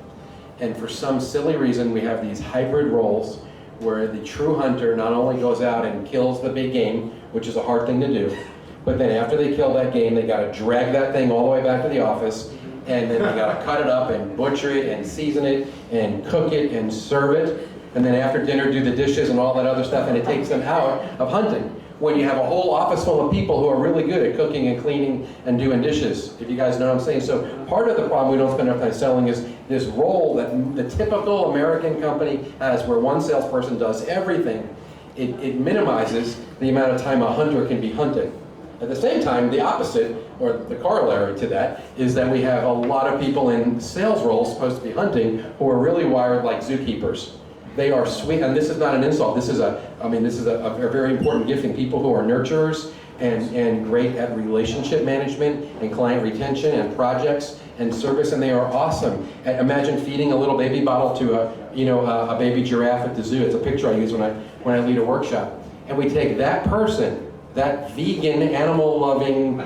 And for some silly reason, we have these hybrid roles where the true hunter not only goes out and kills the big game, which is a hard thing to do, but then after they kill that game, they got to drag that thing all the way back to the office, and then they got to cut it up and butcher it and season it and cook it and serve it, and then after dinner do the dishes and all that other stuff, and it takes them out of hunting. When you have a whole office full of people who are really good at cooking and cleaning and doing dishes, if you guys know what I'm saying. So part of the problem we don't spend enough time selling is this role that the typical American company has, where one salesperson does everything. It minimizes the amount of time a hunter can be hunting. At the same time, the opposite, or the corollary to that, is that we have a lot of people in sales roles supposed to be hunting who are really wired like zookeepers. They are sweet, and this is not an insult. This is a very important gifting. People who are nurturers and great at relationship management and client retention and projects and service, and they are awesome. Imagine feeding a little baby bottle to a baby giraffe at the zoo. It's a picture I use when I lead a workshop. And we take that person that vegan, animal-loving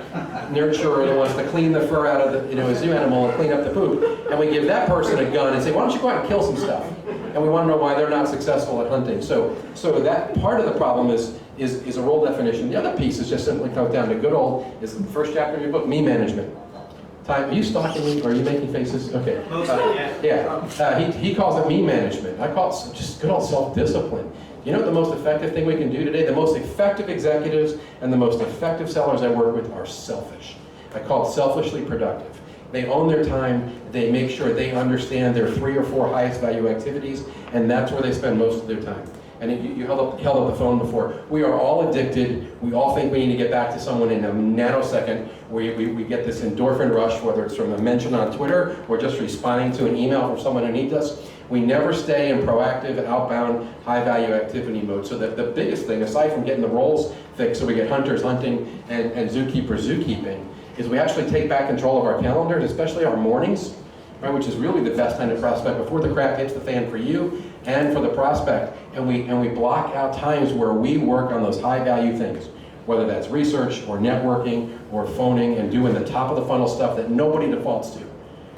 nurturer that wants to clean the fur out of the, a zoo animal and clean up the poop, and we give that person a gun and say, why don't you go out and kill some stuff? And we want to know why they're not successful at hunting. So that part of the problem is a role definition. The other piece is just simply comes down to good old, is the first chapter of your book, me management. Time, are you stalking me, or are you making faces? Okay. Mostly, yeah. Yeah, he calls it me management. I call it just good old self-discipline. You know what the most effective thing we can do today? The most effective executives and the most effective sellers I work with are selfish. I call it selfishly productive. They own their time, they make sure they understand their 3 or 4 highest value activities, and that's where they spend most of their time. And you held up the phone before. We are all addicted. We all think we need to get back to someone in a nanosecond. We get this endorphin rush, whether it's from a mention on Twitter or just responding to an email from someone who needs us. We never stay in proactive, outbound, high-value activity mode. So the biggest thing, aside from getting the roles fixed so we get hunters hunting and zookeepers zookeeping, is we actually take back control of our calendars, especially our mornings, right, which is really the best time to prospect before the crap hits the fan for you and for the prospect. And we block out times where we work on those high-value things, whether that's research or networking or phoning and doing the top of the funnel stuff that nobody defaults to.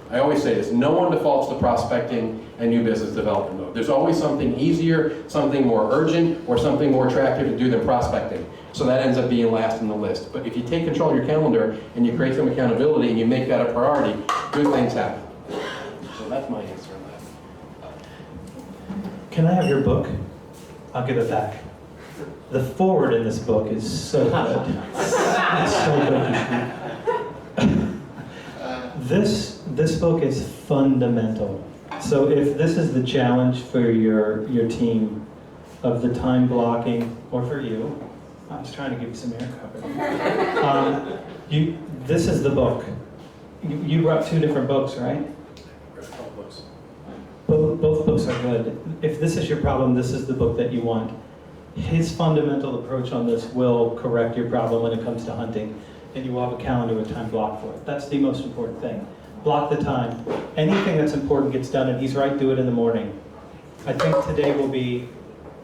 I always say this, no one defaults to prospecting and new business development mode. There's always something easier, something more urgent, or something more attractive to do than prospecting. So that ends up being last in the list. But if you take control of your calendar and you create some accountability and you make that a priority, good things happen. So that's my answer on that. Can I have your book? I'll give it back. The forward in this book is so good. It's so good. This book is fundamental. So if this is the challenge for your team of the time blocking, or for you, I was trying to give you some air cover. This is the book. You brought 2 different books, right? Both books are good. If this is your problem, this is the book that you want. His fundamental approach on this will correct your problem when it comes to hunting, and you will have a calendar with time blocked for it. That's the most important thing. Block the time. Anything that's important gets done, and he's right, do it in the morning. I think today will be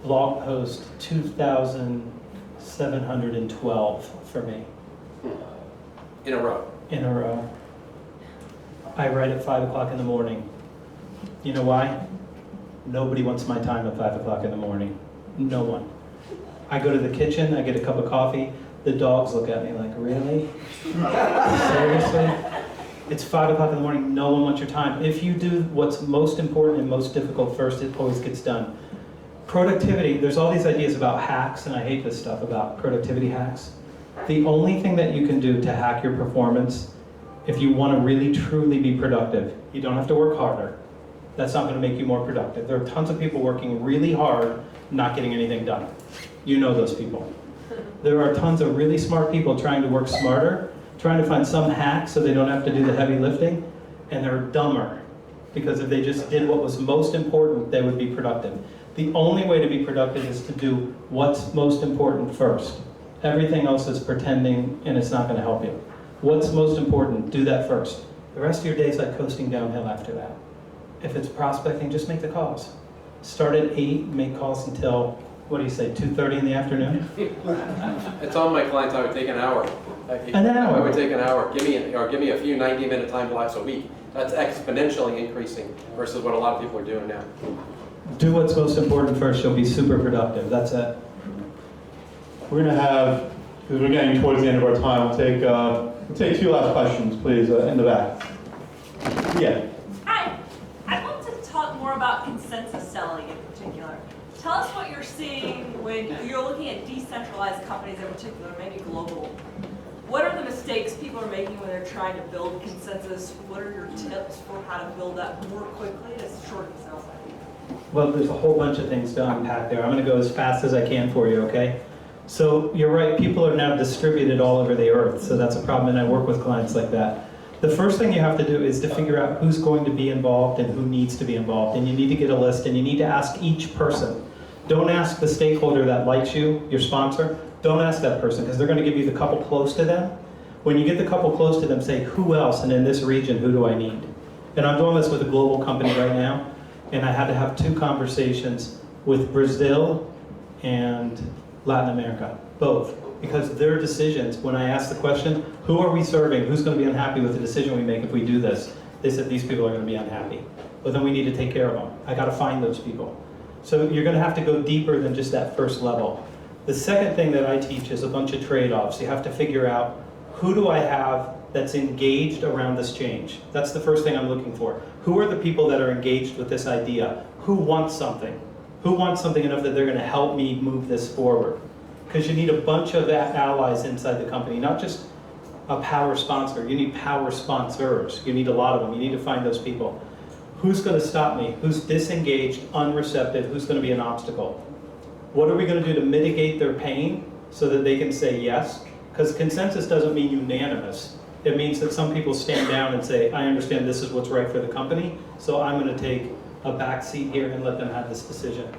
blog post 2,712 for me. In a row. In a row. I write at 5 o'clock in the morning. You know why? Nobody wants my time at 5 o'clock in the morning. No one. I go to the kitchen, I get a cup of coffee, the dogs look at me like, really? Seriously? It's 5 o'clock in the morning, no one wants your time. If you do what's most important and most difficult first, it always gets done. Productivity, there's all these ideas about hacks, and I hate this stuff about productivity hacks. The only thing that you can do to hack your performance, if you want to really truly be productive, you don't have to work harder. That's not going to make you more productive. There are tons of people working really hard, not getting anything done. You know those people. There are tons of really smart people trying to work smarter, trying to find some hack so they don't have to do the heavy lifting, and they're dumber. Because if they just did what was most important, they would be productive. The only way to be productive is to do what's most important first. Everything else is pretending, and it's not going to help you. What's most important, do that first. The rest of your day is like coasting downhill after that. If it's prospecting, just make the calls. Start at 8, make calls until, what do you say, 2:30 in the afternoon? It's on my clients, I would take an hour. An hour? I would take an hour. Give me a few 90-minute time blocks a week. That's exponentially increasing versus what a lot of people are doing now. Do what's most important first, you'll be super productive. That's it. We're going to have, because we're getting towards the end of our time, we'll take 2 last questions, please, in the back. Yeah. Hi. I'd love to talk more about consensus selling in particular. Tell us what you're seeing when you're looking at decentralized companies in particular, maybe global. What are the mistakes people are making when they're trying to build consensus? What are your tips for how to build that more quickly to shorten the sales cycle? Well, there's a whole bunch of things to unpack there. I'm going to go as fast as I can for you, okay? So you're right, people are now distributed all over the earth, so that's a problem, and I work with clients like that. The first thing you have to do is to figure out who's going to be involved and who needs to be involved, and you need to get a list, and you need to ask each person. Don't ask the stakeholder that likes you, your sponsor. Don't ask that person, because they're going to give you the couple close to them. When you get the couple close to them, say, who else, and in this region, who do I need? And I'm doing this with a global company right now, and I had to have 2 conversations with Brazil and Latin America, both. because their decisions, when I asked the question, who are we serving? Who's going to be unhappy with the decision we make if we do this? They said these people are going to be unhappy. Well, then we need to take care of them. I got to find those people. So you're going to have to go deeper than just that first level. The second thing that I teach is a bunch of trade-offs. You have to figure out, who do I have that's engaged around this change? That's the first thing I'm looking for. Who are the people that are engaged with this idea? Who wants something? Who wants something enough that they're going to help me move this forward? Because you need a bunch of allies inside the company, not just a power sponsor. You need power sponsors. You need a lot of them. You need to find those people. Who's going to stop me? Who's disengaged, unreceptive? Who's going to be an obstacle? What are we going to do to mitigate their pain so that they can say yes? Because consensus doesn't mean unanimous. It means that some people stand down and say, I understand this is what's right for the company, so I'm going to take a back seat here and let them have this decision.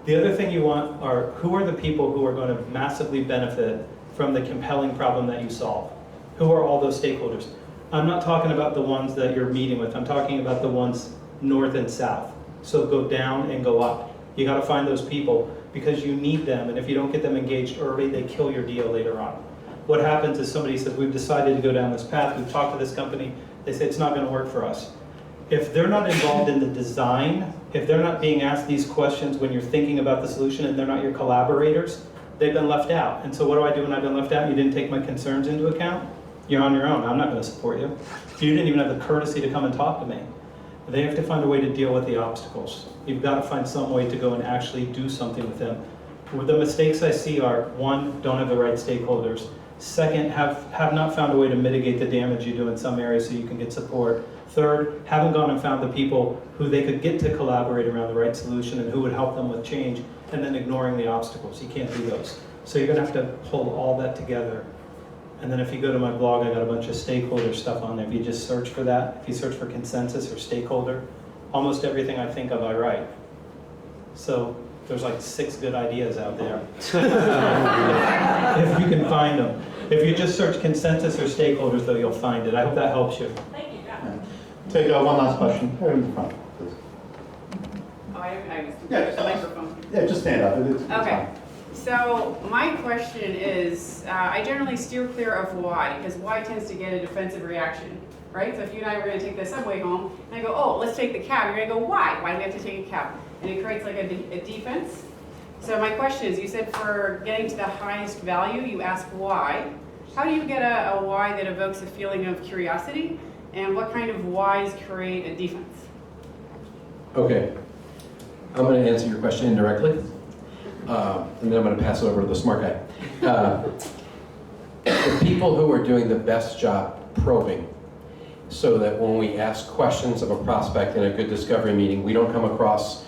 The other thing you want are, who are the people who are going to massively benefit from the compelling problem that you solve? Who are all those stakeholders? I'm not talking about the ones that you're meeting with. I'm talking about the ones north and south. So go down and go up. You got to find those people because you need them, and if you don't get them engaged early, they kill your deal later on. What happens is somebody says, we've decided to go down this path, we've talked to this company, they say it's not going to work for us. If they're not involved in the design, if they're not being asked these questions when you're thinking about the solution and they're not your collaborators, they've been left out. And so what do I do when I've been left out? You didn't take my concerns into account? You're on your own. I'm not going to support you. You didn't even have the courtesy to come and talk to me. They have to find a way to deal with the obstacles. You've got to find some way to go and actually do something with them. The mistakes I see are, one, don't have the right stakeholders. Second, have not found a way to mitigate the damage you do in some areas so you can get support. Third, haven't gone and found the people who they could get to collaborate around the right solution and who would help them with change, and then ignoring the obstacles. You can't do those. So you're gonna have to pull all that together. And then if you go to my blog, I got a bunch of stakeholder stuff on there. If you just search for that, if you search for consensus or stakeholder, almost everything I think of, I write. So there's like 6 good ideas out there. If you can find them. If you just search consensus or stakeholders, though, you'll find it. I hope that helps you. Thank you, yeah. Take one last question. Here in the front, please. Oh, I missed Yeah, the microphone. Yeah, just stand up. It's Okay. fine. So my question is, I generally steer clear of why, because why tends to get a defensive reaction, right? So if you and I were going to take the subway home, and I go, oh, let's take the cab, you're going to go, why? Why do we have to take a cab? And it creates like a defense. So my question is, you said for getting to the highest value, you ask why. How do you get a why that evokes a feeling of curiosity? And what kind of whys create a defense? Okay, I'm going to answer your question indirectly, and then I'm going to pass it over to the smart guy. The people who are doing the best job probing, so that when we ask questions of a prospect in a good discovery meeting, we don't come across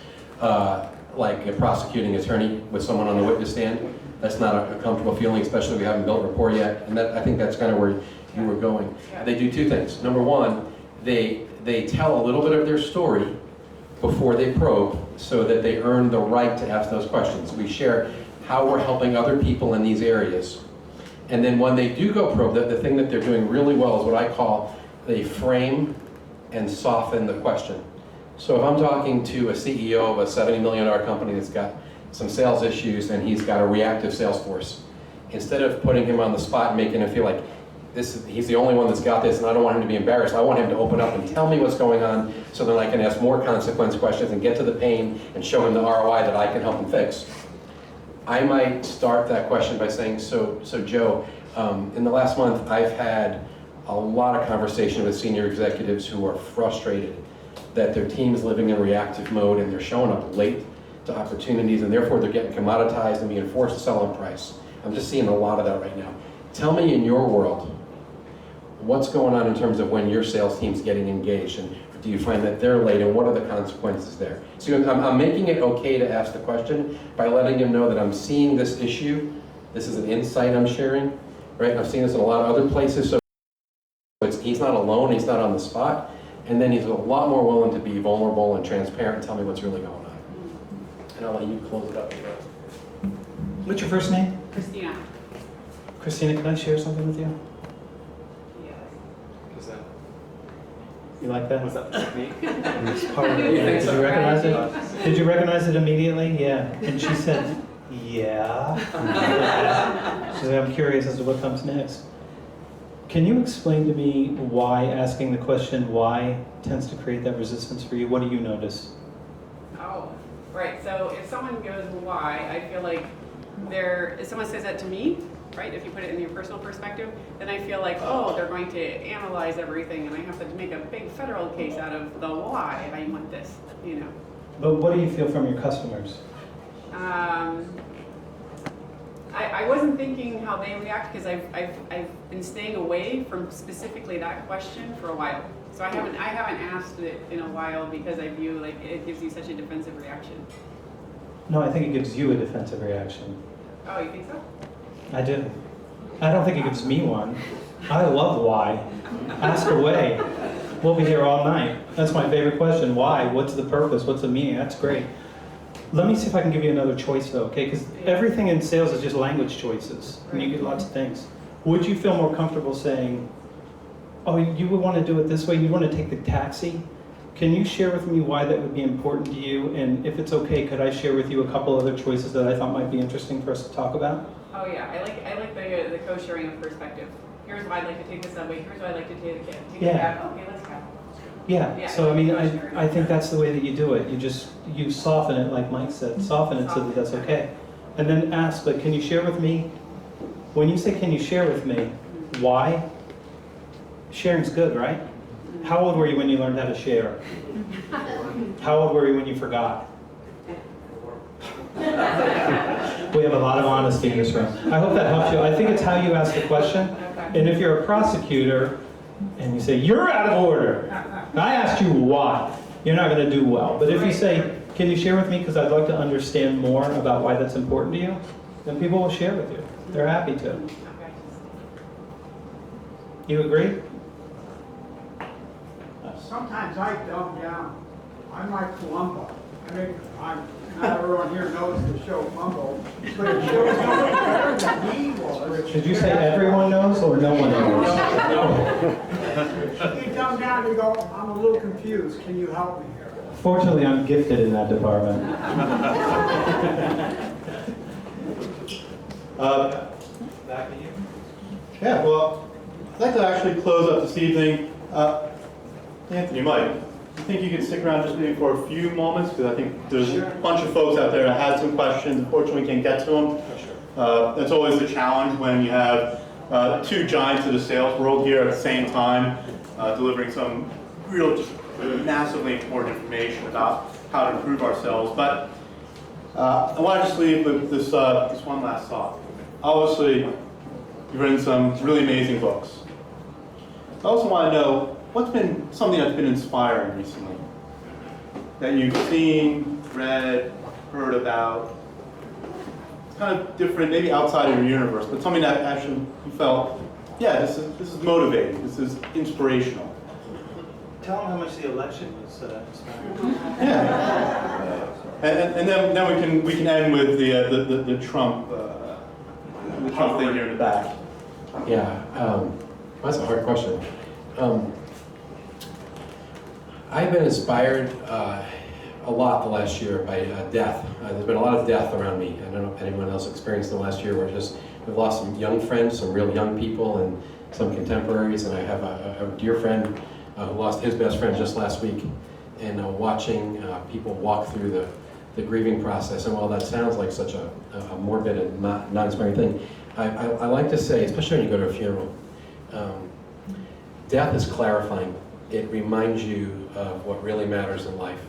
like a prosecuting attorney with someone on the witness stand. That's not a comfortable feeling, especially if we haven't built rapport yet. And I think that's kind of where you were going. They do 2 things. Number one, they tell a little bit of their story before they probe, so that they earn the right to ask those questions. We share how we're helping other people in these areas. And then when they do go probe, the thing that they're doing really well is what I call they frame and soften the question. So if I'm talking to a CEO of a $70 million company that's got some sales issues and he's got a reactive sales force, instead of putting him on the spot and making him feel like he's the only one that's got this and I don't want him to be embarrassed, I want him to open up and tell me what's going on so that I can ask more consequence questions and get to the pain and show him the ROI that I can help him fix. I might start that question by saying, so Joe, in the last month I've had a lot of conversation with senior executives who are frustrated that their team is living in reactive mode and they're showing up late to opportunities and therefore they're getting commoditized and being forced to sell on price. I'm just seeing a lot of that right now. Tell me in your world, what's going on in terms of when your sales team's getting engaged, and do you find that they're late, and what are the consequences there? So I'm making it okay to ask the question by letting him know that I'm seeing this issue. This is an insight I'm sharing, right? I've seen this in a lot of other places, so he's not alone, he's not on the spot, and then he's a lot more willing to be vulnerable and transparent and tell me what's really going on. And I'll let you close it up. What's your first name? Christina. Christina, can I share something with you? Yes. What's that? You like that? What's that? Me? It's part of it. Did you recognize it? Did you recognize it immediately? Yeah. And she said, Yeah. So I'm curious as to what comes next. Can you explain to me why asking the question why tends to create that resistance for you? What do you notice? Oh, right. So if someone goes why, I feel like if someone says that to me, right, if you put it in your personal perspective, then I feel like, oh, they're going to analyze everything and I have to make a big federal case out of the why I want this, you know. But what do you feel from your customers? I wasn't thinking how they react because I've been staying away from specifically that question for a while. So I haven't asked it in a while because I view like it gives you such a defensive reaction. No, I think it gives you a defensive reaction. Oh, you think so? I do. I don't think it gives me one. I love why. Ask away. We'll be here all night. That's my favorite question. Why? What's the purpose? What's the meaning? That's great. Let me see if I can give you another choice though, okay? Because everything in sales is just language choices. And you get lots of things. Would you feel more comfortable saying, oh, you would want to do it this way? You'd want to take the taxi? Can you share with me why that would be important to you? And if it's okay, could I share with you a couple other choices that I thought might be interesting for us to talk about? Oh yeah, I like the co-sharing of perspective. Here's why I'd like to take the subway. Here's why I'd like to take the cab. Okay, let's cab. Yeah, so I mean, I think that's the way that you do it. You soften it, like Mike said, soften it so that that's okay. And then ask, but can you share with me, when you say can you share with me, why? Sharing's good, right? How old were you when you learned how to share? How old were you when you forgot? We have a lot of honesty in this room. I hope that helps you. I think it's how you ask the question. And if you're a prosecutor and you say, you're out of order, and I asked you why, you're not going to do well. But if you say, can you share with me because I'd like to understand more about why that's important to you, then people will share with you. They're happy to. You agree? Sometimes I dumb down. I'm like Columbo. Not everyone here knows the show Columbo, but it shows how much better than he was. Did you say everyone knows or no one knows? You dumb down and go, I'm a little confused. Can you help me here? Fortunately, I'm gifted in that department. Back to you. Yeah, well, I'd like to actually close up this evening. Anthony, Mike, do you think you could stick around just maybe for a few moments? Because I think there's a bunch of folks out there that had some questions. Unfortunately, we can't get to them. That's always the challenge when you have two giants of the sales world here at the same time, delivering some real, just massively important information about how to improve ourselves. But I want to just leave with this one last thought. Obviously, you've written some really amazing books. I also want to know what's been something that's been inspiring recently that you've seen, read, heard about. It's kind of different, maybe outside of your universe, but something that actually you felt, yeah, this is motivating, this is inspirational. Tell them how much the election was inspiring. Yeah, and then we can end with the Trump thing here in the back. Yeah, that's a hard question. I've been inspired a lot the last year by death. There's been a lot of death around me. I don't know if anyone else experienced in the last year. We've lost some young friends, some real young people, and some contemporaries. And I have a dear friend who lost his best friend just last week. And watching people walk through the grieving process. And while that sounds like such a morbid and not inspiring thing, I like to say, especially when you go to a funeral, death is clarifying. It reminds you of what really matters in life.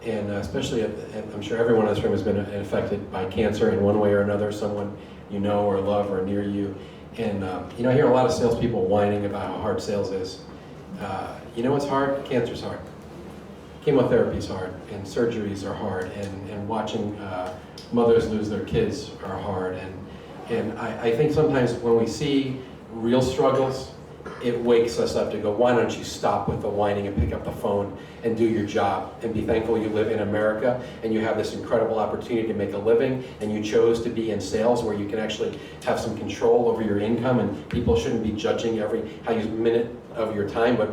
And especially, I'm sure everyone in this room has been affected by cancer in one way or another, someone you know or love or near you. And you know, I hear a lot of salespeople whining about how hard sales is. You know what's hard? Cancer's hard. Chemotherapy's hard, and surgeries are hard, and watching mothers lose their kids are hard. And I think sometimes when we see real struggles, it wakes us up to go, why don't you stop with the whining and pick up the phone and do your job and be thankful you live in America and you have this incredible opportunity to make a living and you chose to be in sales where you can actually have some control over your income and people shouldn't be judging how you minute of your time, but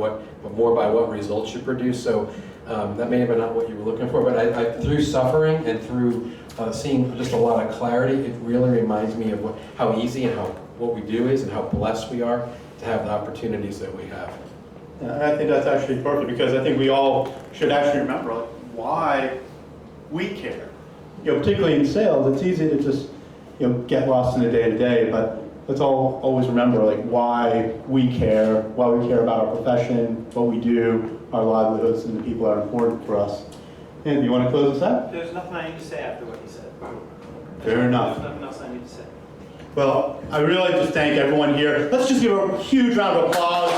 more by what results you produce. So that may have been not what you were looking for, but through suffering and through seeing just a lot of clarity. It really reminds me of how easy and what we do is and how blessed we are to have the opportunities that we have. And I think that's actually perfect, because I think we all should actually remember like, why we care. You know, particularly in sales, it's easy to just get lost in the day-to-day, but let's all always remember like why we care about our profession, what we do, our livelihoods, and the people that are important for us. And you want to close this out? There's nothing I need to say after what you said. Fair enough. There's nothing else I need to say. Well, I really like to thank everyone here. Let's just give a huge round of applause.